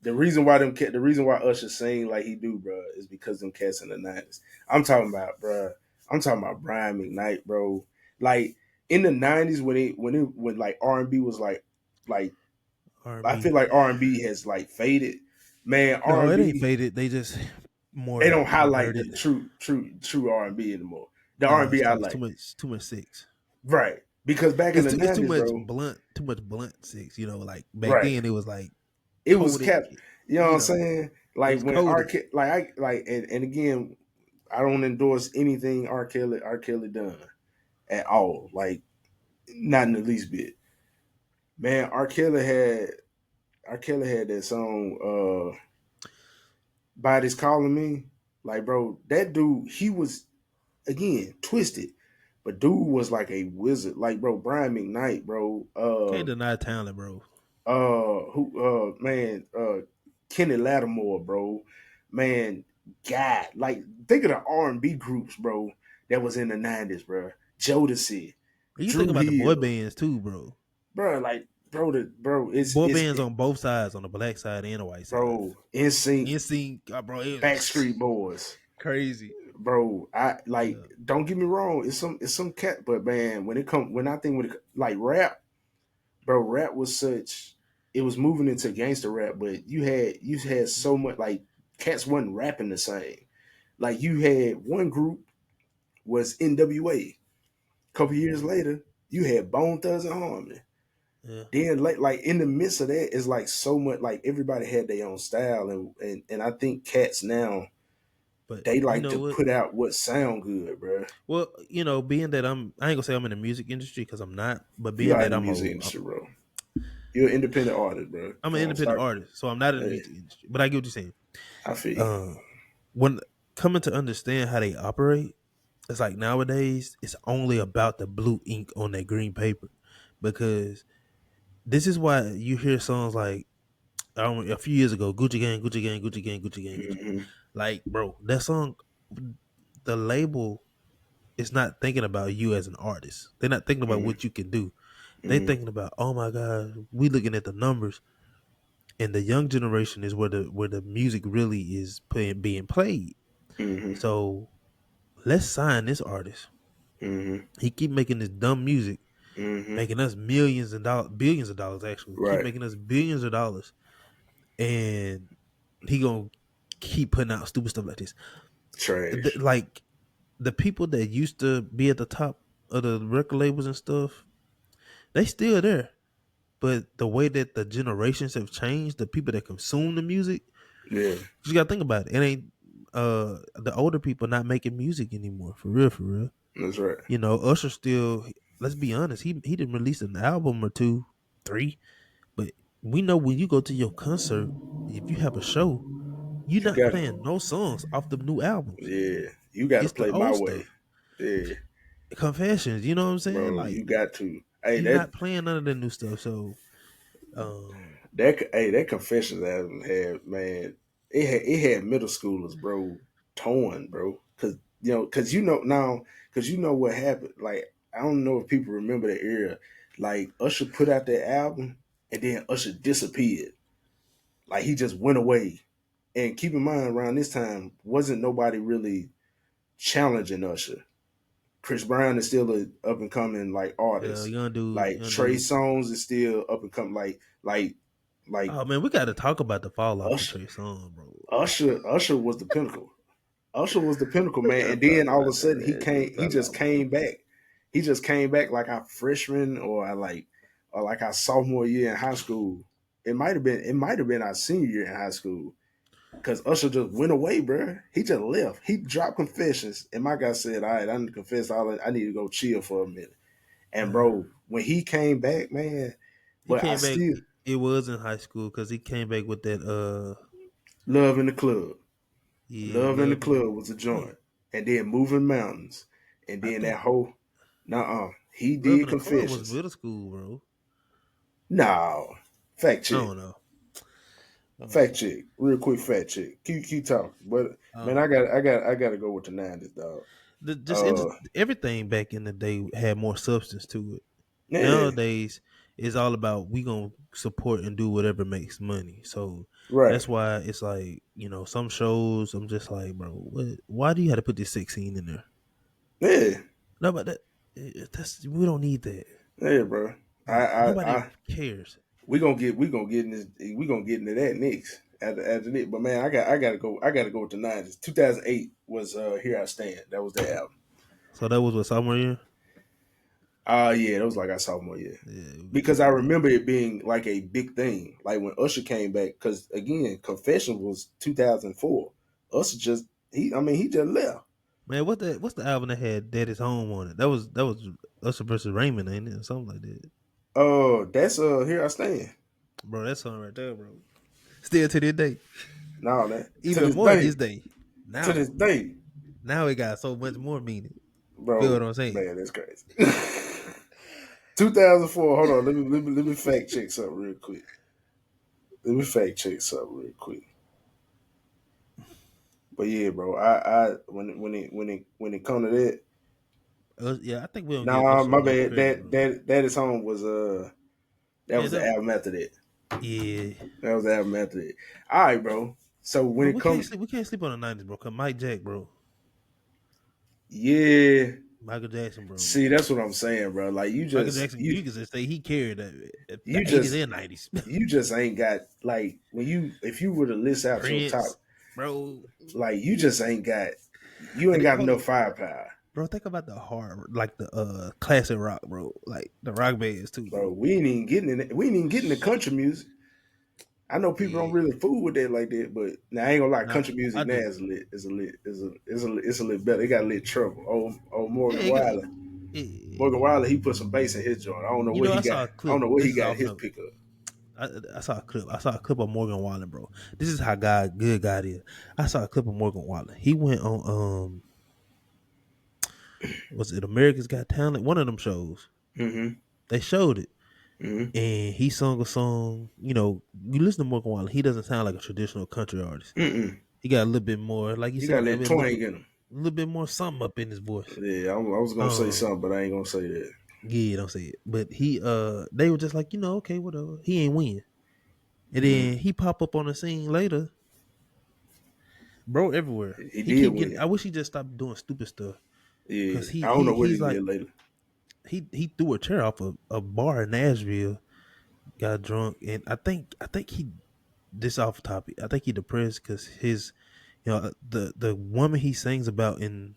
The reason why Usher sing like he do, bro, is because them cats in the 90s. I'm talking about Brian McKnight, bro. Like in the 90s when like R&B was like R&B. I feel like R&B has like faded. Man, no, R&B, it ain't faded. They just more. They don't highlight inverted. the true R&B anymore. The R&B I like too much sex. Right. Because back in the 90s, it's too much bro, too much blunt sex, like back then it was like it was kept, you know what I'm saying? Like when and again, I don't endorse anything R. Kelly done at all. Like not in the least bit. Man, R. Kelly had that song Body's Calling Me. Like, bro, that dude, he was again twisted. But dude was like a wizard. Like, bro, Brian McKnight, bro. Can't deny talent, bro. Kenny Lattimore, bro. Man, God, like think of the R&B groups, bro, that was in the 90s, bro. Jodeci. You think about the boy bands too, bro. Bro, like, it's boy bands on both sides, on the black side and the white side. Bro, NSYNC, bro, Backstreet Boys. Crazy. Bro, don't get me wrong, it's some cat, but man, when I think like rap, bro, rap was it was moving into gangster rap, but you had so much, like, cats wasn't rapping the same. Like, you had one group was NWA. A couple years later, you had Bone Thugs and Harmony. Yeah. Then like in the midst of that, it's like so much, like everybody had their own style, and I think cats now, but they like to put out what sound good, bro. Well, being that I ain't gonna say I'm in the music industry because I'm not, but being that I'm in the music industry, bro. You're an independent artist, bro. I'm an independent artist, so I'm not in the music industry. But I get what you're saying. I feel when coming to understand how they operate, it's like nowadays it's only about the blue ink on that green paper, because this is why you hear songs like a few years ago, Gucci Gang, Gucci Gang, Gucci Gang, Gucci Gang, Gucci. Mm-hmm. Like, bro, that song, the label is not thinking about you as an artist. They're not thinking about Mm-hmm. what you can do. They Mm-hmm. thinking about, oh my God, we looking at the numbers, and the young generation is where the music really is being played. Mm-hmm. So let's sign this artist. Mm-hmm. He keep making this dumb music, Mm-hmm. making us millions and billions of dollars. Actually, keep Right. making us billions of dollars, and he gonna keep putting out stupid stuff like this. Trash. Like the people that used to be at the top of the record labels and stuff, they still there. But the way that the generations have changed, the people that consume the music, Yeah. you gotta think about it. It ain't the older people not making music anymore. For real, for real. That's right. You know, Usher still. Let's be honest. He didn't release an album or two, three. But we know when you go to your concert, if you have a show, you're You not got playing no songs off the new albums. yeah. You got to It's the play my old way. stuff. Yeah, Confessions, you know what I'm saying? bro. Like You got to. Hey, you're not playing none of the new stuff. So that confessions album had, man. It had middle schoolers, bro, torn, bro. Cause you know what happened. Like, I don't know if people remember that era. Like, Usher put out that album, and then Usher disappeared. Like, he just went away. And keep in mind, around this time, wasn't nobody really challenging Usher. Chris Brown is still a up and coming like yeah, artist. Like young Trey dude. Songz is still up and coming. Like Oh man, we got to talk about the fall off of Usher. Trey Songz, bro. Usher was the pinnacle. Usher was the pinnacle, We man. got And to talk then all of a about that, sudden he man. We came. got He to just talk about came back. He just came back like our freshman or like our sophomore year in high school. It might have been. It might have been our senior year in high school. Cause Usher just went away, bro. He just left. He dropped Confessions, and my guy said, "All right, I need to confess. I need to go chill for a minute." And it. bro, when he came back, man, He but I came back. still It was in high school because he came back with that. love in the club. Yeah, Love in the love. club was a Hey, joint, and then moving mountains, and I then think that whole, he Love did in the Club was Confessions. middle school, bro. No, fact I check, don't know. I don't fact know. check, real quick fact check. Keep talking, but I man, don't know. I got to go with the '90s, dog. Just Uh, everything back in the day had more substance to it. yeah, Nowadays, it's all about we gonna support and do whatever makes money. So right, that's why it's like some shows. I'm just like, bro, what? Why do you have to put this 16 in there? yeah, No, but that's we don't need that. yeah, bro. Like nobody I cares. we gonna get into that next after this. But man, I gotta go with the '90s. 2008 was Here I Stand. That was the album. So that was what sophomore year. Yeah, that was like our sophomore year. Yeah, we get Because you I on that. remember it being like a big thing. Like when Usher came back, because again, Confession was 2004. Usher just he just left. Man, what's the album that had Daddy's Home on it? That was Usher versus Raymond, ain't it? Or something like that. Oh, that's Here I Stand. Bro, that song right there, bro. Still to this day. No, that to Even this more day, this day. to Now. this day, Now it got so much more meaning. Feel what bro, I'm saying? man, that's crazy. 2004. Hold on, let me fact check something real quick. Let me fact check something real quick. But yeah, bro, I when it come to that, Yeah, I think we don't give nah, Usher my enough bad. credit, bro. That is home was that Yeah, was the album after that. yeah. That was the album after that. All right, bro. So when Bro, it comes, we can't sleep on the 90s, bro. Cause Mike Jack, bro. yeah, Michael Jackson, bro. see, that's what I'm saying, bro. Like Michael Jackson, you can just say he carried the you 80s just and 90s. you just ain't got like if you were to list out your top, Prince, bro. like you just you ain't got Hold enough on. firepower. Bro, think about the hard, like the classic rock, bro. Like the rock bands too, Bro, bro. we ain't even getting in it. We ain't even getting the country music. I know people don't Yeah, really fool with that like that, but now I ain't gonna lie, nah, country I music now do. is lit. It's a little better. It got a little trouble. Oh, Yeah, Morgan it got. Wiley. Morgan It, Wiley, he put some bass in his joint. I don't know you where know, he I got. saw a I don't clip. know where This he is got off his note. pickup. I saw a clip. I saw a clip of Morgan Wallen, bro. This is how good God is. I saw a clip of Morgan Wallen. He went on was it America's Got Talent? One of them shows. Mm-hmm. They showed it. Mm-hmm. and he sung a song. You know, you listen to Morgan Wallen, he doesn't sound like a traditional country artist. Mm-mm. He got a little bit more, like you He said, got that twang in him. a little bit more something up in his voice. Yeah, I was gonna say something, but I ain't gonna say that. Yeah, don't say it. But they were just like, okay, whatever. He ain't win. And Mm-hmm. then he pop up on the scene later, bro, everywhere. He He did keep getting. win. I wish he just stopped doing stupid stuff. Yeah, Cause I don't know what he he's like did later. he threw a chair off a bar in Nashville, got drunk, and I think he this off topic. I think he depressed because his the woman he sings about in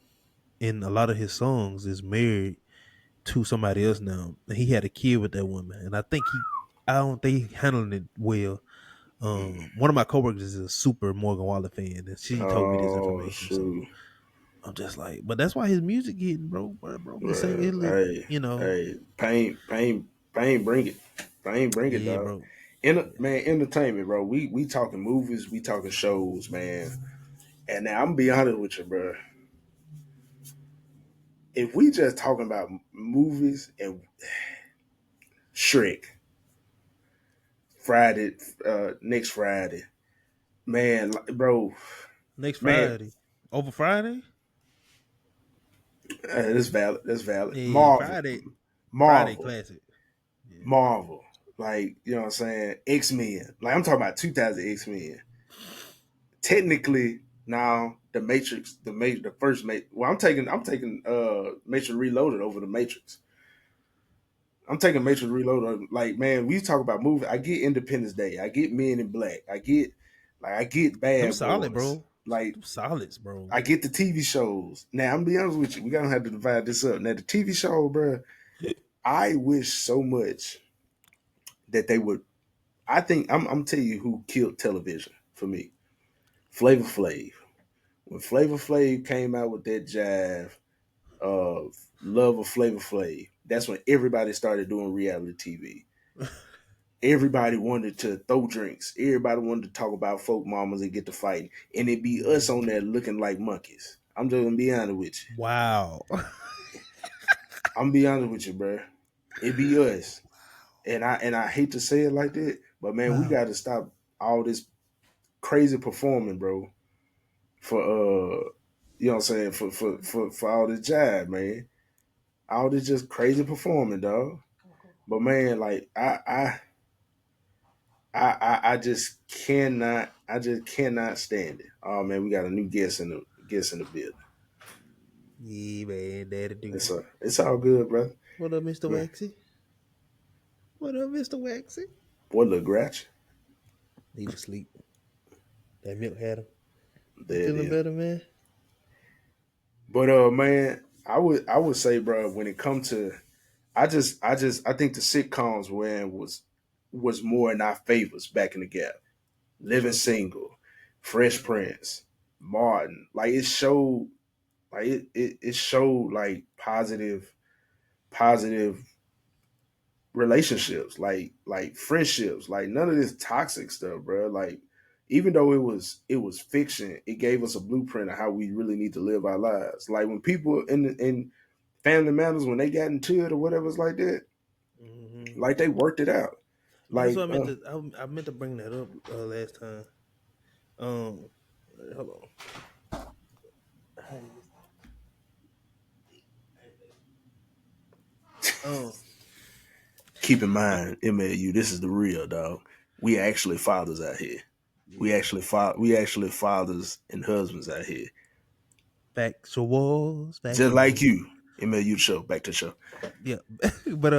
a lot of his songs is married to somebody else now, and he had a kid with that woman, and I don't think he handled it well. One of my coworkers is a super Morgan Wallen fan, and she told me this Oh information. So shoot! I'm just like, but that's why his music getting bro be singing it look, Hey, hey, pain, bring it, bring it, yeah, dog. bro. Man, entertainment, bro. We talking movies, we talking shows, man. And now I'm gonna be honest with you, bro. If we just talking about movies and Shrek, Friday, next Friday, man, bro, Next man, Friday, over Friday, that's valid. That's valid. yeah, Friday Marvel, classic, yeah. Marvel. Like, you know what I'm saying? X-Men. Like, I'm talking about 2000 X-Men. Technically, now the Matrix, the first Matrix. Well, I'm taking Matrix Reloaded over the Matrix. I'm taking Matrix Reloaded. Like, man, we talk about movie. I get Independence Day. I get Men in Black. I get Them Bad solid, Boys. bro. Like, Them solids, bro. I get the TV shows. Now, I'm gonna be honest with you. We gotta have to divide this up. Now, the TV show, bro. I wish so much that they would. I think I'm telling you who killed television for me. Flavor Flav. When Flavor Flav came out with that jive of Love of Flavor Flav, that's when everybody started doing reality TV. Everybody wanted to throw drinks. Everybody wanted to talk about folk mamas and get to fighting. And it'd be us on there looking like monkeys. I'm just gonna be honest with you. Wow. I'm gonna be honest with you, bro. It'd be us. And I hate to say it like that, but man, we Wow. gotta stop all this crazy performing, bro. For you know what I'm saying, for all this jive, man. All this just crazy performing, dog. But man, like I just cannot stand it. Oh man, we got a new guest in the building. Yeah, man, that'll do. It's all good, brother. What up, Mr. Man, Waxy? What up, Mr. Waxy? boy, look grouchy. Need to sleep. That milk had him. You There it feeling is. better, man? But man, I would say, bro, when it comes to, I think the sitcoms was more in our favors back in the gap. For Living sure. Single, Fresh Prince, Martin. Like it showed, like it showed like positive relationships, like friendships, like none of this toxic stuff, bro. Like even though it was fiction, it gave us a blueprint of how we really need to live our lives. Like when people in Family Matters, when they got into it or whatever, it's like that, Mm-hmm. like they worked it out. Oh, that's Like what I meant to bring that up last time. Um, hold on. Um, keep in mind, MLU, this is the real dog. We actually fathers out here. We yeah. actually fathers and husbands out here. Factuals. Just like you. MLU show. Back to the show. Yeah, but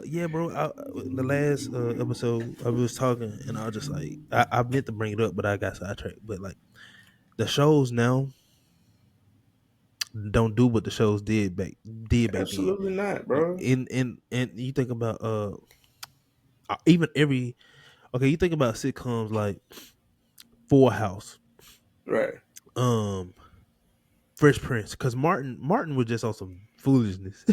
yeah, bro. The last episode I was talking, and I was just like, I meant to bring it up, but I got sidetracked. But like the shows now don't do what the shows did back then. Absolutely not, bro. And you think about even every okay, you think about sitcoms like Full House, Right. um, Fresh Prince, because Martin was just on some foolishness.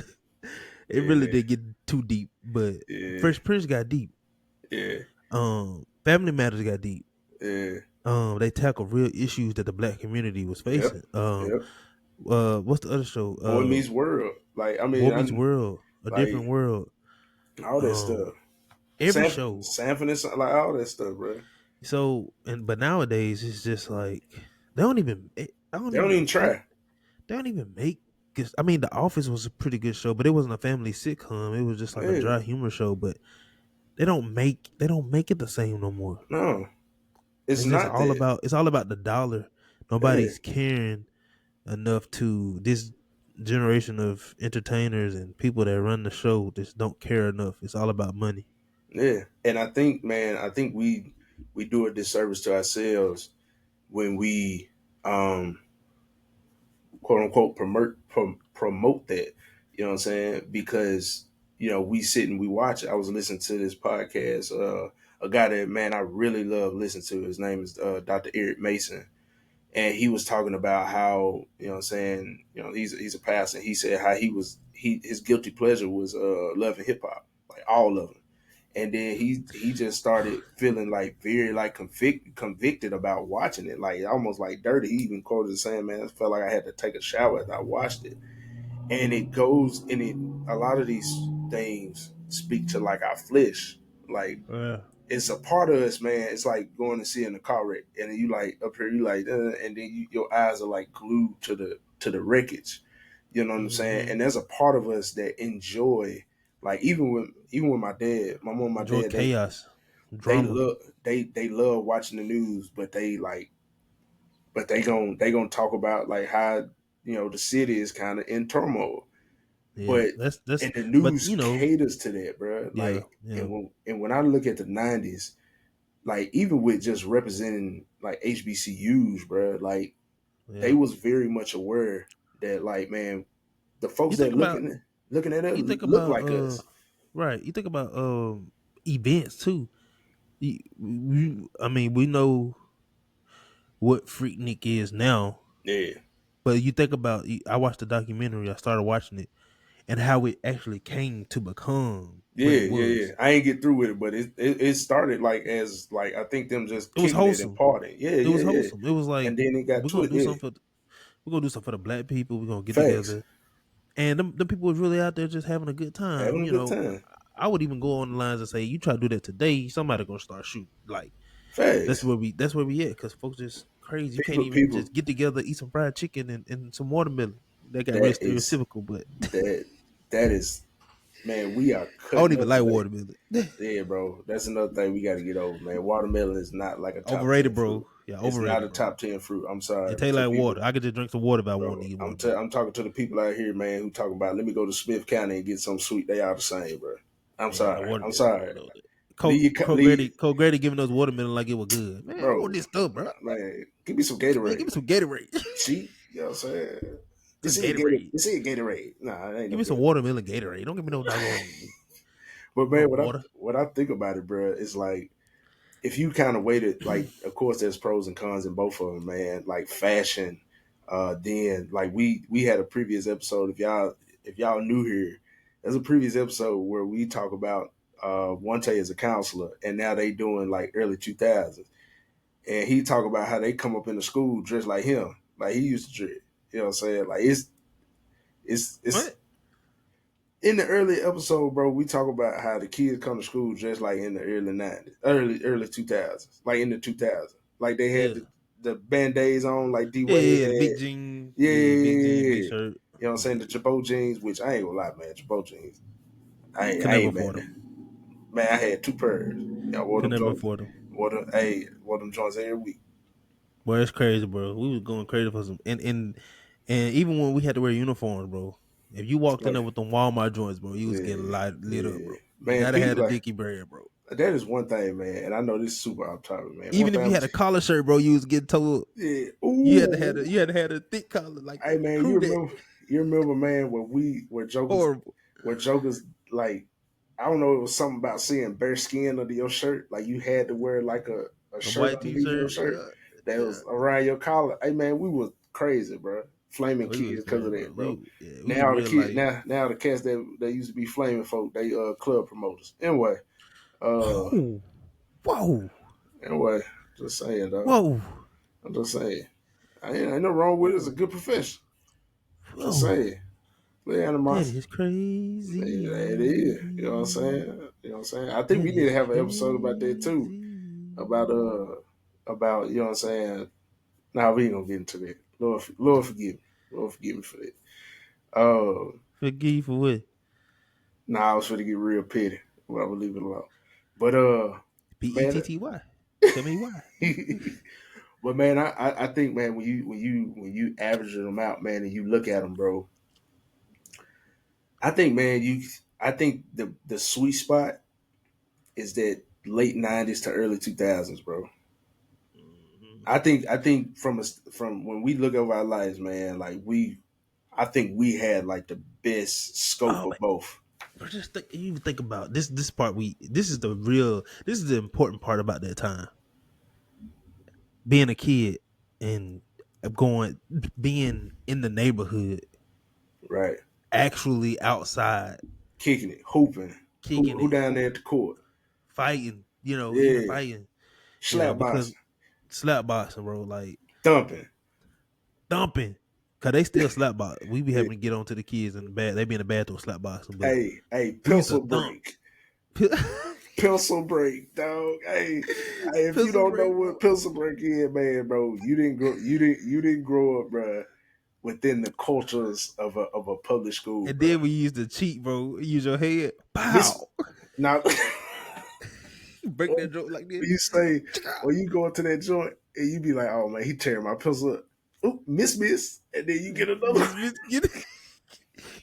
It really Yeah. did get too deep, but Yeah. Fresh Prince got deep. Yeah. Family Matters got deep. Yeah. They tackle real issues that the black community was Yep. facing. Yep. What's the other show? Boy Meets World. Like I Boy mean, Meets World, A like Different World. all that stuff. Every show. Sanford and like all that stuff, bro. So but nowadays it's just like they don't even try. They don't even make. I mean, The Office was a pretty good show, but it wasn't a family sitcom. It was just like a dry humor show. But they don't make it the same no more. No, it's not all that. about. It's all about the dollar. Nobody's caring enough to this generation of entertainers and people that run the show. Just don't care enough. It's all about money. Yeah, and I think, man, we do a disservice to ourselves when we quote unquote promote that. You know what I'm saying? Because we sit and we watch it. I was listening to this podcast. A guy that, man, I really love listening to. His name is Dr. Eric Mason, and he was talking about how he's a pastor. He said how his guilty pleasure was loving hip hop, like all of them. And then he just started feeling like very like convicted about watching it, like almost like dirty. He even quoted saying, "Man, I felt like I had to take a shower as I watched it." And it goes in it. A lot of these things speak to like our flesh, like it's a part of us, man. It's like going to see in a car wreck, and then you like up here, you like, and then your eyes are like glued to the wreckage. You know what I'm saying? And there's a part of us that enjoy, like even with my dad, my mom, and my dad, chaos, drama. They love watching the news, but they gonna talk about like how the city is kind of in turmoil. Yeah, but that's and the news but, caters to that, bro. Like, yeah. And when I look at the '90s, like even with just representing like HBCUs, bro, like they was very much aware that, like, man, the folks that looking at us look like us. Right. You think about events too. I mean, we know what Freaknik is now. Yeah. But you think about, I watched the documentary, I started watching it, and how it actually came to become what it was. Yeah. I ain't get through with it, but it started like as like I think them just it was kicking wholesome. it and partying. It was wholesome. It was like, and then it got we're gonna do something for the black people. We're gonna get together. And them people was really out there just having a good time. Having a good time. I would even go on the lines and say, you try to do that today, somebody gonna start shooting. Like, facts. That's where we at, because folks just crazy. You can't even just get together, eat some fried chicken and some watermelon. That got real stereotypical, but that is, man, we are cutting. I don't even like watermelon. Yeah, bro, that's another thing we got to get over, man. Watermelon is not like a top overrated, 10 bro. Fruit. Yeah, overrated. It's not a top 10 fruit. I'm sorry. It tastes like water. I could just drink some water if I want to eat water. I'm talking to the people out here, man, who talking about, let me go to Smith County and get some sweet. They all the same, bro. I'm sorry. Cole Grady giving us watermelon like it was good. Man, bro, I want this stuff, bro. Man, give me some Gatorade. Man, give me some Gatorade. See? You know what I'm saying? This is Gatorade. Nah, ain't give me some watermelon Gatorade. Don't give me no doggone. But man, what I think about it, bro, is like, if you kind of waited, like, of course, there's pros and cons in both of them, man. Like fashion, then like we had a previous episode. If y'all new here, there's a previous episode where we talk about Wante as a counselor, and now they doing like early 2000s, and he talk about how they come up in the school dressed like him, like he used to dress. You know what I'm saying? Like it's what? In the early episode, bro, we talk about how the kids come to school dressed like in the early 90s, early 2000s, like in the 2000s. Like they had the band-aids on, like D-Wade had. Big jeans. Big jeans, shirt. You know what I'm saying? The Jabot jeans, which I ain't gonna lie, man. Jabot jeans. I ain't man. Man, I had 2 pairs. I wore them joints. Wore them joints every week. Bro, it's crazy, bro. We was going crazy for some, and even when we had to wear uniforms, bro. If you walked in there with them Walmart joints, bro, you was getting lit up, bro. Man, you gotta have the Dickie brand, bro. That is one thing, man, and I know this is super off topic, man. Even if you had a collar shirt, bro, you was getting told. Yeah, you had to have a thick collar, like. Hey, man, you remember, man, where jokers like, I don't know, it was something about seeing bare skin under your shirt, like you had to wear like a shirt underneath your shirt that was around your collar. Hey, man, we was crazy, bro. Flaming kids because of that, bro. Now the kids, now the cats that used to be flaming folk, they club promoters. Anyway, whoa. Anyway, just saying, dog. Whoa. I'm just saying. Ain't no wrong with it. It's a good profession. Just saying. The animosity. That is crazy. It is. You know what I'm saying? You know what I'm saying? I think we need to have an episode about that too. About you know what I'm saying? Nah, we ain't gonna get into that. Lord forgive me. Lord forgive me for that. Forgive you for what? Nah, I was gonna get real petty, but I will leave it alone. But man, Petty. Tell me why. but man, I think, man, when you average them out, man, and you look at them, bro, I think, man, I think the sweet spot is that late '90s to early 2000s, bro. Mm-hmm. I think from when we look over our lives, man, like I think we had like the best scope of both. But just you even think about this. This part this is the important part about that time. Being a kid and being in the neighborhood, Right? actually outside, Kicking it, hooping, kicking who it, down there at the court, fighting. Even yeah, fighting. slap Because boxing, slap boxing, bro, like thumping. Cause they still slap box. We be Yeah. having to get on to the kids in the bad. They be in the bathroom slap boxing, but Hey, we used to pencil thump. break. Pencil break, dog. Hey, if you Pencil don't know break, what bro. pencil break is, man, bro, you didn't grow up, bro, within the cultures of a public school, And bro. then we used to cheat, bro. Use your head, Miss, pow. now Break that joke like this. you say, or you go into that joint and you be like, oh man, he tearing my pencil up. Oop, miss, and then you get another Miss, get it.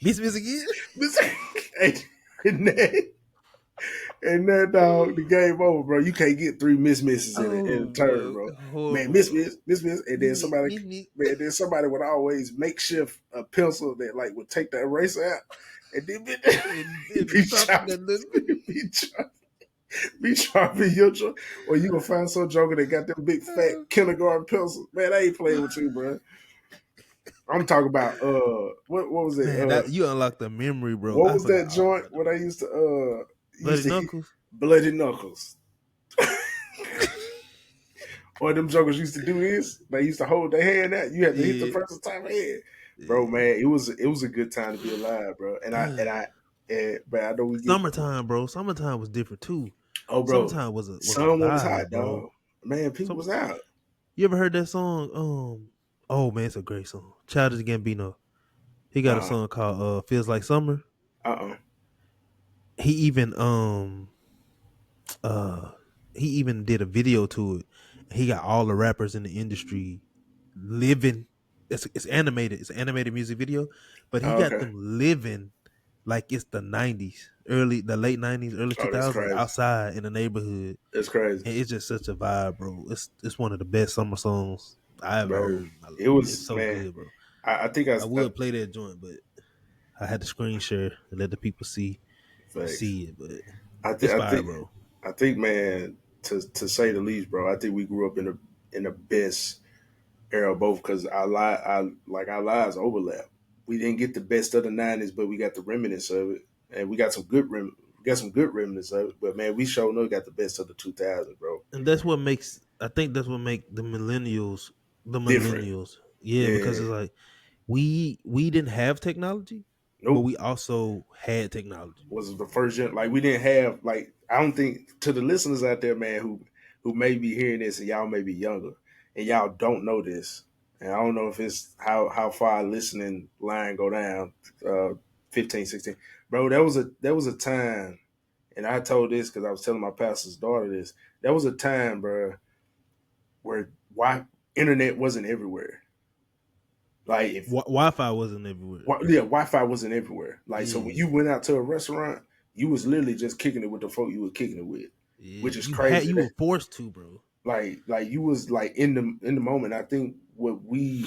Miss again. miss, and then and that dog, the game over, bro. You can't get three misses in a turn, Bro, bro. Man, horrible, miss, bro. and then somebody would always makeshift a pencil that like would take the eraser out, and then be Sharpen chopping, that little. be chopping your joint, or you gonna find some joker that got them big fat kindergarten pencils. Man, I ain't playing with you, bro. I'm talking about what was it? Man, that you unlocked the memory, bro. What I was forgot that all joint about when I Bloody used to hit Knuckles. Bloody Knuckles? Or them jokers used to do this. They used to hold their hand out. You had to hit the Yeah. person's time of head. Bro, Yeah. man, it was a good time to be alive, bro. But I know we get Summertime, bro. Summertime was different too. bro. Summertime was a Sun when it's hot, vibe, bro. dog. Man, people was out. You ever heard that song? Oh man, it's a great song. Childish Gambino. He got a song called "Feels Like Summer." He even he even did a video to it. He got all the rappers in the industry living. It's animated. It's an animated music video, but he got them living like it's the '90s, the late '90s, early Oh, that's 2000s, crazy. outside in the neighborhood. That's crazy. And it's just such a vibe, bro. It's one of the best summer songs I ever Bro, heard in my life. it was, It's so man. good, bro. I think I would play that joint, but I had to screen share and let the people see it. But it's fire, bro. I think, man, to say the least, bro. I think we grew up in the best era of both, because our lives overlap. We didn't get the best of the '90s, but we got the remnants of it, and we got some good remnants of it. But man, we sure know got the best of the 2000s, bro. And that's what makes the millennials Different. Yeah, because it's like we didn't have technology, but we also had technology. Was the first gen, like we didn't have, like, I don't think, to the listeners out there, man, who may be hearing this and y'all may be younger and y'all don't know this, and I don't know if it's how far listening line go down, 15, 16. Bro, there was a time, and I told this because I was telling my pastor's daughter this. There was a time, bro, where internet wasn't everywhere. Like, if Wi-Fi wasn't everywhere. Wi-Fi wasn't everywhere. Like, so when you went out to a restaurant, you was literally just kicking it with the folk you were kicking it with, which is crazy. You were forced to, bro. Like you was like in the moment. I think what we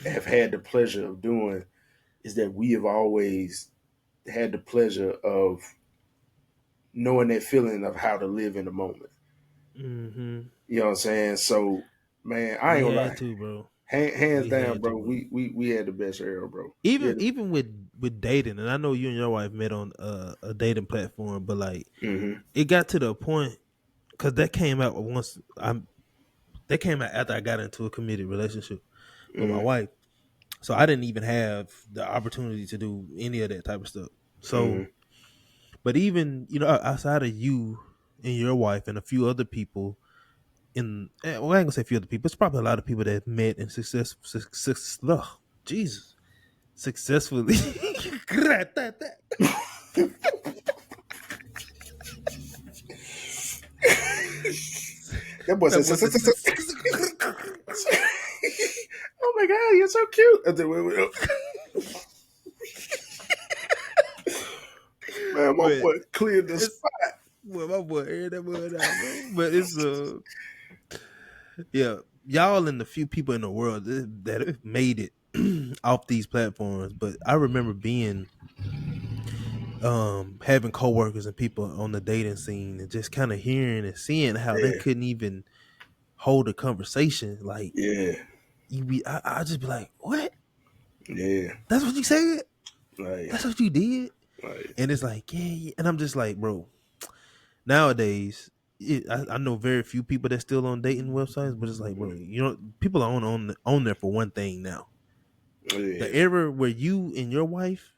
have had the pleasure of doing is that we have always had the pleasure of knowing that feeling of how to live in the moment. Mm-hmm. You know what I'm saying? So, man, I ain't gonna lie. Too, bro. Hands down, bro. We had the best era, bro. Even with dating, and I know you and your wife met on a dating platform, but like it got to the point, because that came out after I got into a committed relationship with my wife. So I didn't even have the opportunity to do any of that type of stuff. So, but even outside of you and your wife and a few other people, I ain't gonna say a few other people. It's probably a lot of people that have met and successfully. That boy says, "Oh my God, you're so cute." Man, my boy cleared the spot. Well, my boy aired that boy out, bro. But it's yeah, y'all and the few people in the world that have made it off these platforms. But I remember being having coworkers and people on the dating scene and just kind of hearing and seeing how they couldn't even hold a conversation. Like, I just be like, what? Yeah, that's what you said. Right. That's what you did. Right. And it's like, yeah, and I'm just like, bro. Nowadays, I know very few people that's still on dating websites, but it's like, bro, people are on there for one thing now. The era where you and your wife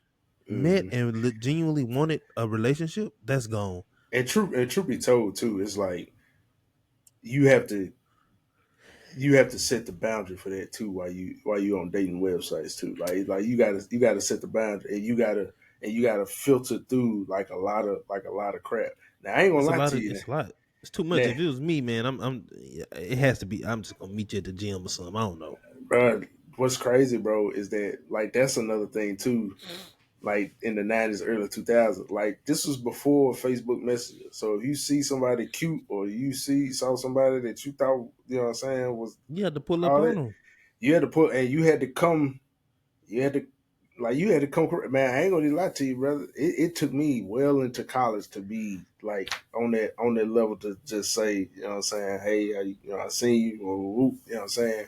met and genuinely wanted a relationship, that's gone. And truth be told, too, it's like you have to set the boundary for that too while you on dating websites too. Like you gotta set the boundary, and you gotta filter through like a lot of crap. Now I ain't gonna lie to you. It's a lot. It's too much. If it was me, man, it has to be. I'm just gonna meet you at the gym or something. I don't know. Bro, what's crazy, bro, is that like that's another thing too. Like in the 90s, early 2000s, like this was before Facebook Messenger. So if you see somebody cute or saw somebody that you thought, you know what I'm saying, was you had to pull up on them. You had to put, and you had to come, man, I ain't gonna lie to you, brother. It took me well into college to be like on that level to just say, you know what I'm saying, hey, I seen you, or whoop, you know what I'm saying.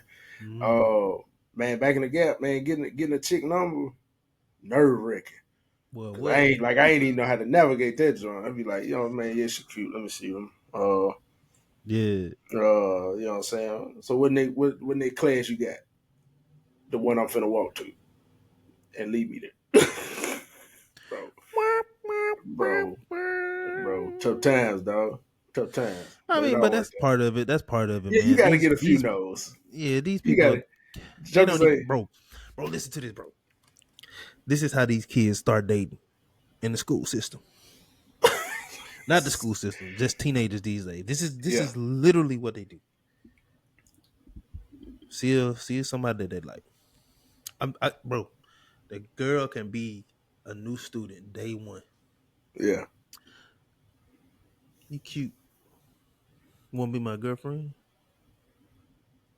Man, back in the gap, man, getting a chick number, nerve wracking. Well, I ain't even know how to navigate that joint. I'd be like, man, yeah, she's cute. Let me see them. Yeah. You know what I'm saying? So what class you got? The one I'm finna walk to. And leave me there. Bro. Tough times, dog. Tough times. I mean, but that's part of it. That's part of it, yeah, man. You gotta get a few no's. Yeah, these people, they don't even, bro, listen to this, bro. This is how these kids start dating in the school system. Not the school system, just teenagers these days. This is literally what they do. See somebody that they like. Bro, the girl can be a new student day one. Yeah. You cute. Want to be my girlfriend?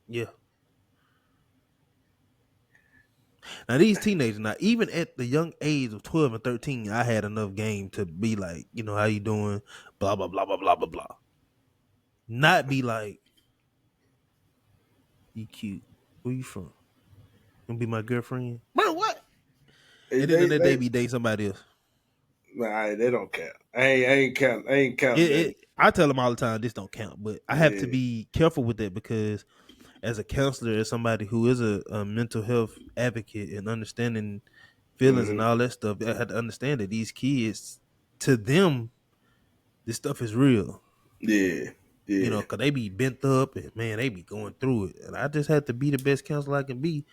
Yeah. Now these teenagers, even at the young age of 12 and 13, I had enough game to be like, how you doing? Blah, blah, blah, blah, blah, blah, blah. Not be like, you cute. Where you from? Gonna be my girlfriend? Bro, what? And then they be dating somebody else. Nah, they don't count. I ain't count. I tell them all the time, this don't count. But I have to be careful with that because as a counselor, as somebody who is a mental health advocate and understanding feelings and all that stuff, I had to understand that these kids, to them, this stuff is real. Yeah. Because they be bent up and, man, they be going through it. And I just have to be the best counselor I can be.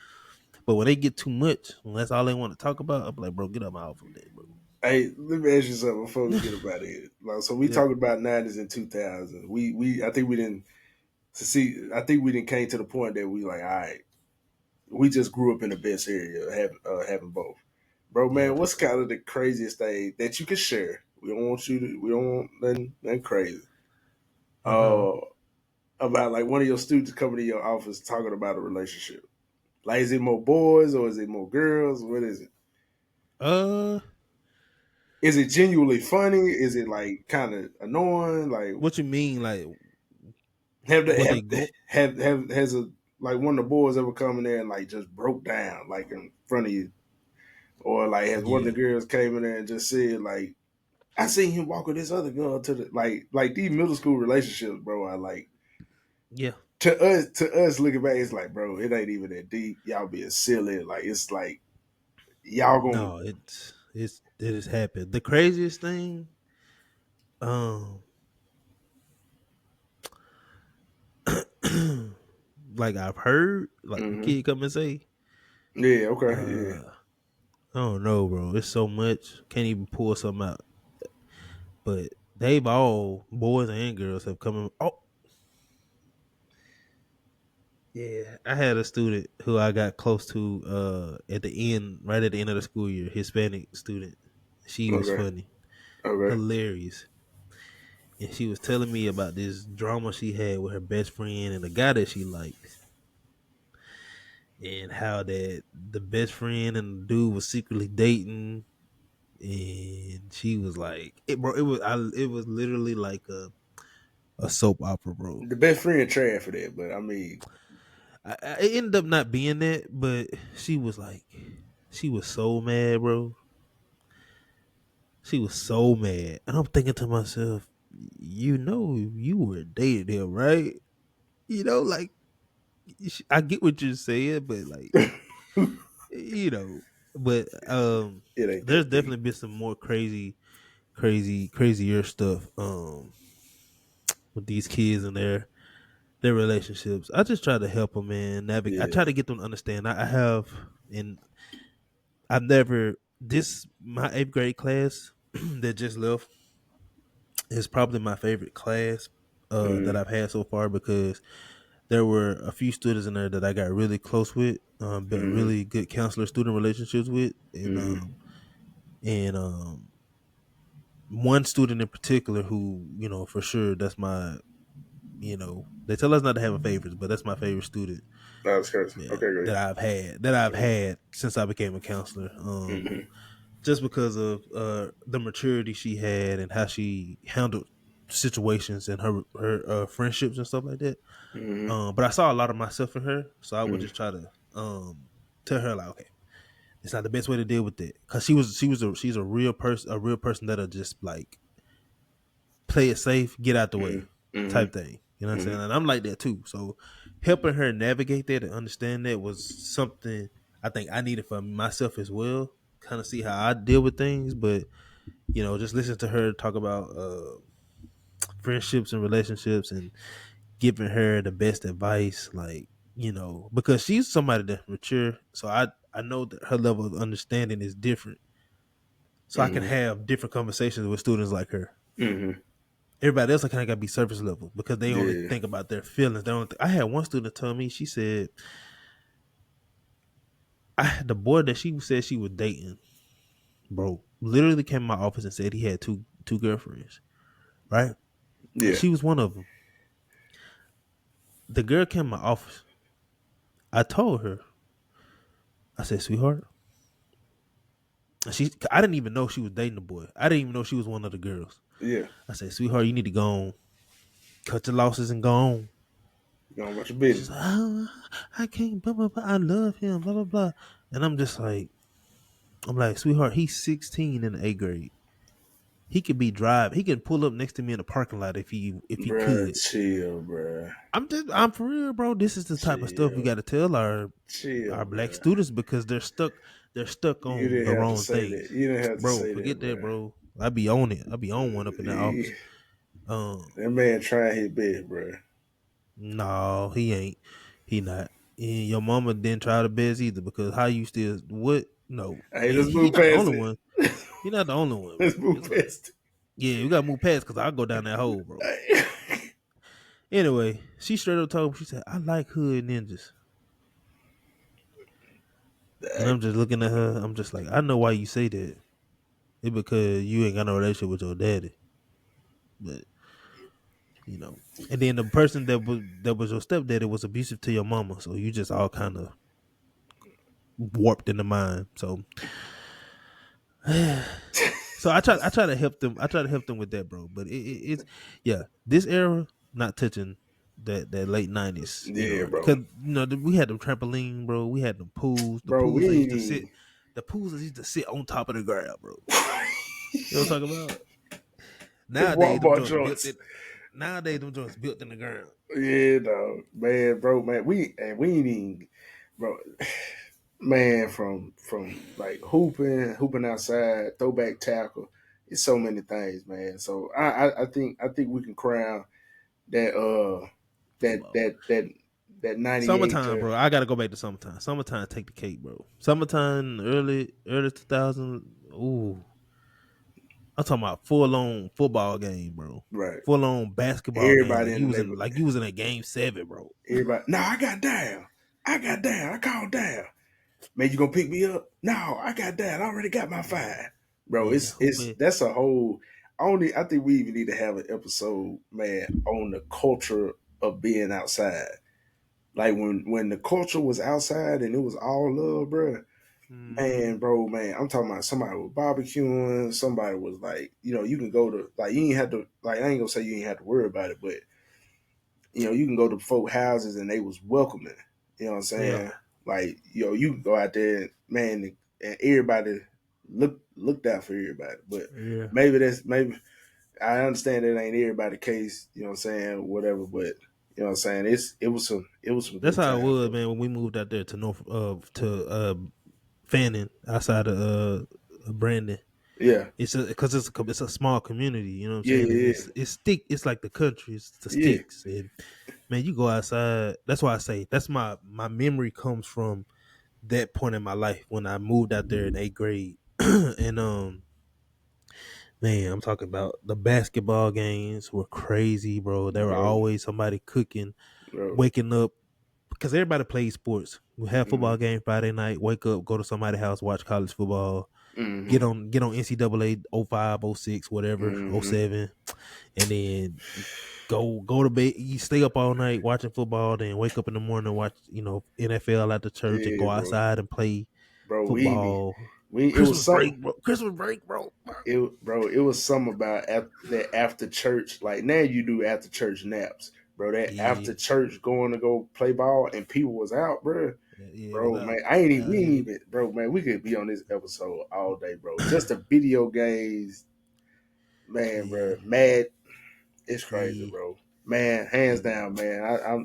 But when they get too much, and that's all they want to talk about, I'm like, bro, get up my off from that, bro. Hey, let me ask you something before we get up out of here. Like, so we talking about 90s and 2000s. I think we didn't came to the point that we like, all right, we just grew up in the best area, having both. Bro, man, what's kind of the craziest thing that you can share? We don't want nothing crazy. About like one of your students coming to your office talking about a relationship. Like, is it more boys or is it more girls? What is it? Is it genuinely funny? Is it like kind of annoying? Like, what you mean? Like, has one of the boys ever come in there and like just broke down like in front of you, or like has one of the girls came in there and just said like, I seen him walk with this other girl to the like these middle school relationships, bro. I like. Yeah. to us looking back, it's like, bro, it ain't even that deep. Y'all being silly. Like it's like y'all gonna No, it has happened. The craziest thing, um, like I've heard, like a kid come and say, yeah, okay, yeah. I don't know, bro. It's so much. Can't even pull something out. But they've all, boys and girls, have come in. Oh, yeah. I had a student who I got close to at the end, right at the end of the school year, Hispanic student. She was Okay. funny, Okay. hilarious. And she was telling me about this drama she had with her best friend and the guy that she liked. And how that the best friend and the dude was secretly dating. And she was like, bro, it was literally like a soap opera, bro. The best friend tried for that, but I mean, It ended up not being that, but she was like, she was so mad, bro. She was so mad, and I'm thinking to myself, you were dating him, right? Like I get what you're saying, but like, you know, but it ain't there's that deep. definitely been some more crazier stuff with these kids and their relationships. I just try to help them, man. Navigate. I Yeah. try to get them to understand. I have, and I've never. This my 8th grade class that just left is probably my favorite class that I've had so far because there were a few students in there that I got really close with, built really good counselor student relationships with, and one student in particular who for sure that's my they tell us not to have a favorites, but that's my favorite student. That's crazy. Yeah, Okay, great. that I've had since I became a counselor. Just because of the maturity she had and how she handled situations and her friendships and stuff like that. But I saw a lot of myself in her, so I would just try to tell her like, okay, it's not the best way to deal with it, because she's a real person that'll just like play it safe, get out the way type thing. You know what I'm saying? And I'm like that too. So helping her navigate that and understand that was something I think I needed for myself as well. Kind of see how I deal with things, but just listen to her talk about friendships and relationships and giving her the best advice, like because she's somebody that's mature. So I know that her level of understanding is different. So I can have different conversations with students like her. Everybody else, I kind of got to be surface level because they only Yeah. think about their feelings. They don't. I had one student tell me, she said, the boy that she said she was dating, bro, literally came to my office and said he had two girlfriends, right? Yeah. She was one of them. The girl came to my office. I told her, I said, sweetheart, I didn't even know she was dating the boy. I didn't even know she was one of the girls. Yeah. I said, sweetheart, you need to go on, cut your losses and go on. You know what your She's business. like, oh, I can't, blah, blah, blah. I love him, blah, blah, blah. And I'm just like, sweetheart, he's 16 in the 8th grade. He could be driving. He can pull up next to me in the parking lot if he Bruh, could. chill, bruh. I'm for real, bro. This is the type of stuff we got to tell our Chill, black bruh. students because they're stuck You on didn't the have to wrong say things. that. You didn't have to Bro, say forget that, that, bro. I be on it. I be on one up in the office. That man trying his best, bruh. No, he ain't. He not. And your mama didn't try the best either because how you still what? No, Hey, let's he move not the past only it. one. He not the only one, Let's bro. move It's like, past yeah, we gotta move past because I'll go down that hole, bro. it. Anyway, she straight up told me, she said, I like hood ninjas. And I'm just looking at her, I'm just like, I know why you say that. It's because you ain't got no relationship with your daddy. But and then the person that was your stepdaddy was abusive to your mama, so you just all kind of warped in the mind. So so I try to help them. I try to help them with that, bro. But it's this era not touching that late 90s. Yeah, bro. Because we had them trampoline, bro. We had them pools. The Bro, pools that used to we sit. The pools that used to sit on top of the ground, bro. You know what I'm talking about? the Nowadays, them Walmart joints built joints. it. Nowadays, them joints built in the ground. Yeah, dog. Man, bro, man, we ain't even, bro, man, from like hooping outside, throwback tackle. It's so many things, man. So I think we can crown that that Football. that that that 98 Summertime, to bro. I gotta go back to summertime. Summertime, take the cake, bro. Summertime, early 2000. Ooh, I'm talking about full on football game, bro. right. Full on basketball game, Everybody in the neighborhood. you was in a game 7, bro. Everybody. No, I got down. I got down. I called down. Man, you gonna pick me up? No, I got down. I already got my 5. Bro, Yeah, it's that's a whole only I think we even need to have an episode, man, on the culture of being outside. Like when the culture was outside and it was all love, bro. Man, bro, man, I'm talking about somebody was barbecuing, somebody was like, you can go to like you ain't have to like I ain't gonna say you ain't have to worry about it, but you can go to folk houses and they was welcoming. You know what I'm yeah, saying? Like, you can go out there and man, and everybody looked out for everybody. But yeah. maybe I understand that ain't everybody case, you know what I'm saying, whatever, but you know what I'm saying? It was some That's good how it times, was, bro. man. When we moved out there to Fannin, outside of Brandon. Yeah. Because it's a small community, you know what I'm Yeah, saying, and yeah, it's like the country, it's the yeah. sticks, and man, you go outside. That's why I say that's my memory comes from that point in my life when I moved out there in 8th grade, and man, I'm talking about the basketball games were crazy, bro. There were Bro, always somebody cooking, bro. waking up because everybody plays sports. We have Mm-hmm. football game Friday night. Wake up, go to somebody's house, watch college football. Mm-hmm. Get on NCAA 05, 06, whatever, Mm-hmm. 07, and then go to bed. You stay up all night watching football, then wake up in the morning and watch NFL at the church and Yeah, go bro. outside and play Bro, football. it was Christmas something. break, bro. Christmas break, bro. It was something about that after church. Like now, you do after church naps, bro. That Yeah, after church going to go play ball and people was out, bro. yeah, it was Bro, man, out. we ain't Yeah, even, bro, man. We could be on this episode all day, bro. Just the video games, man, yeah, bro. Mad, it's crazy, yeah, bro. Man, hands yeah. down, man.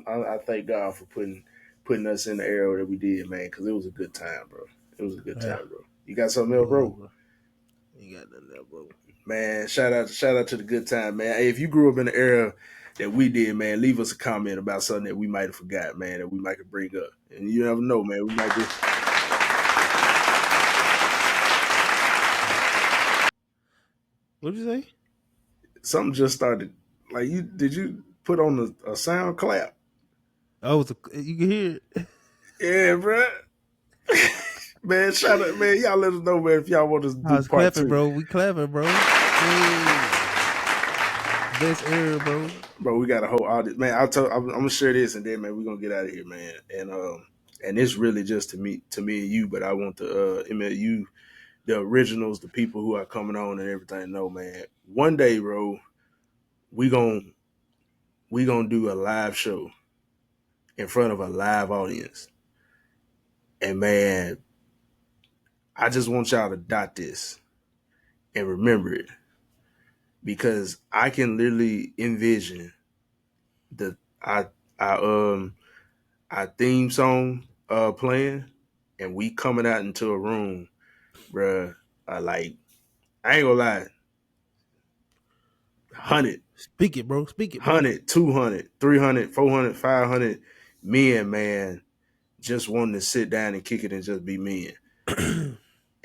I thank God for putting us in the era that we did, man, because it was a good time, bro. It was a good Yeah, time, bro. You got something it else, was, bro? bro. Ain't got nothing there, bro. Man, shout out to the good time, man. Hey, if you grew up in the era that we did, man, leave us a comment about something that we might have forgot, man, that we might could bring up. And you never know, man. We might be What'd you say? something just started. Like you put on a sound clap? Oh, you can hear it. Yeah, bro. Man, shout out, man. Y'all let us know, man, if y'all want us to I do was part clapping, two. bro. We clapping, bro. Hey, best era, bro. Bro, we got a whole audience. Man, I'm gonna share this and then man, we're gonna get out of here, man. And it's really just to me and you, but I want the MLU, the originals, the people who are coming on and everything. No, man. One day, bro, we gon' we gonna do a live show in front of a live audience. And man, I just want y'all to dot this and remember it because I can literally envision the our theme song playing and we coming out into a room, bruh. Like I ain't gonna lie, 100, Speak it, bro. Speak it, bro. 100, 200, 300, 400, 500 men, man, just wanting to sit down and kick it and just be men.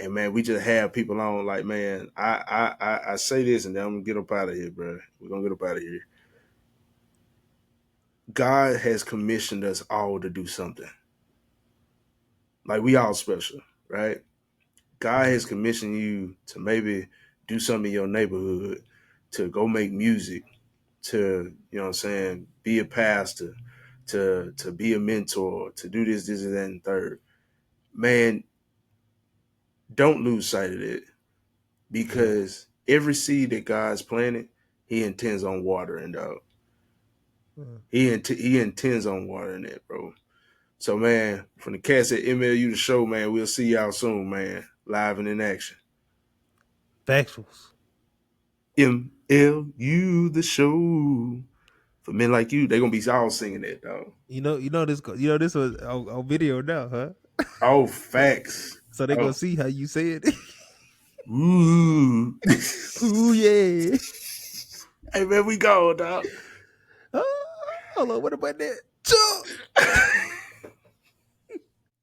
And man, we just have people on like, man, I say this and then I'm gonna get up out of here, bro. We're gonna get up out of here. God has commissioned us all to do something. Like we all special, right? God has commissioned you to maybe do something in your neighborhood, to go make music, to, you know what I'm saying, be a pastor, to be a mentor, to do this, and that, and third. Man, don't lose sight of it Yeah. because every seed that God's planted, He intends on watering, dog. He intends on watering it, bro. So, man, from the cast at MLU The Show, man, we'll see y'all soon, man. Live and in action. Factuals. MLU The Show. For men like you, they gonna be all singing that, dog. You know this was on video now, huh? Oh, facts. So they gonna see how you say it. Ooh, ooh yeah. Hey man, we go, dog. Hold on, what about that?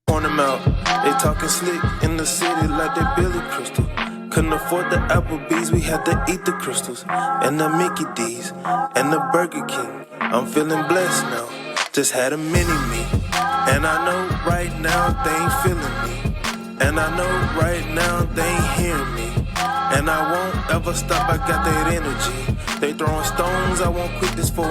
On them out, they talking slick in the city like they Billy Crystal. Couldn't afford the Applebee's, we had to eat the crystals. And the Mickey D's, and the Burger King. I'm feeling blessed now, just had a mini-me. And I know right now they ain't feeling me. And I know right now they ain't hearing me. And I won't ever stop, I got that energy. They throwing stones, I won't quit this for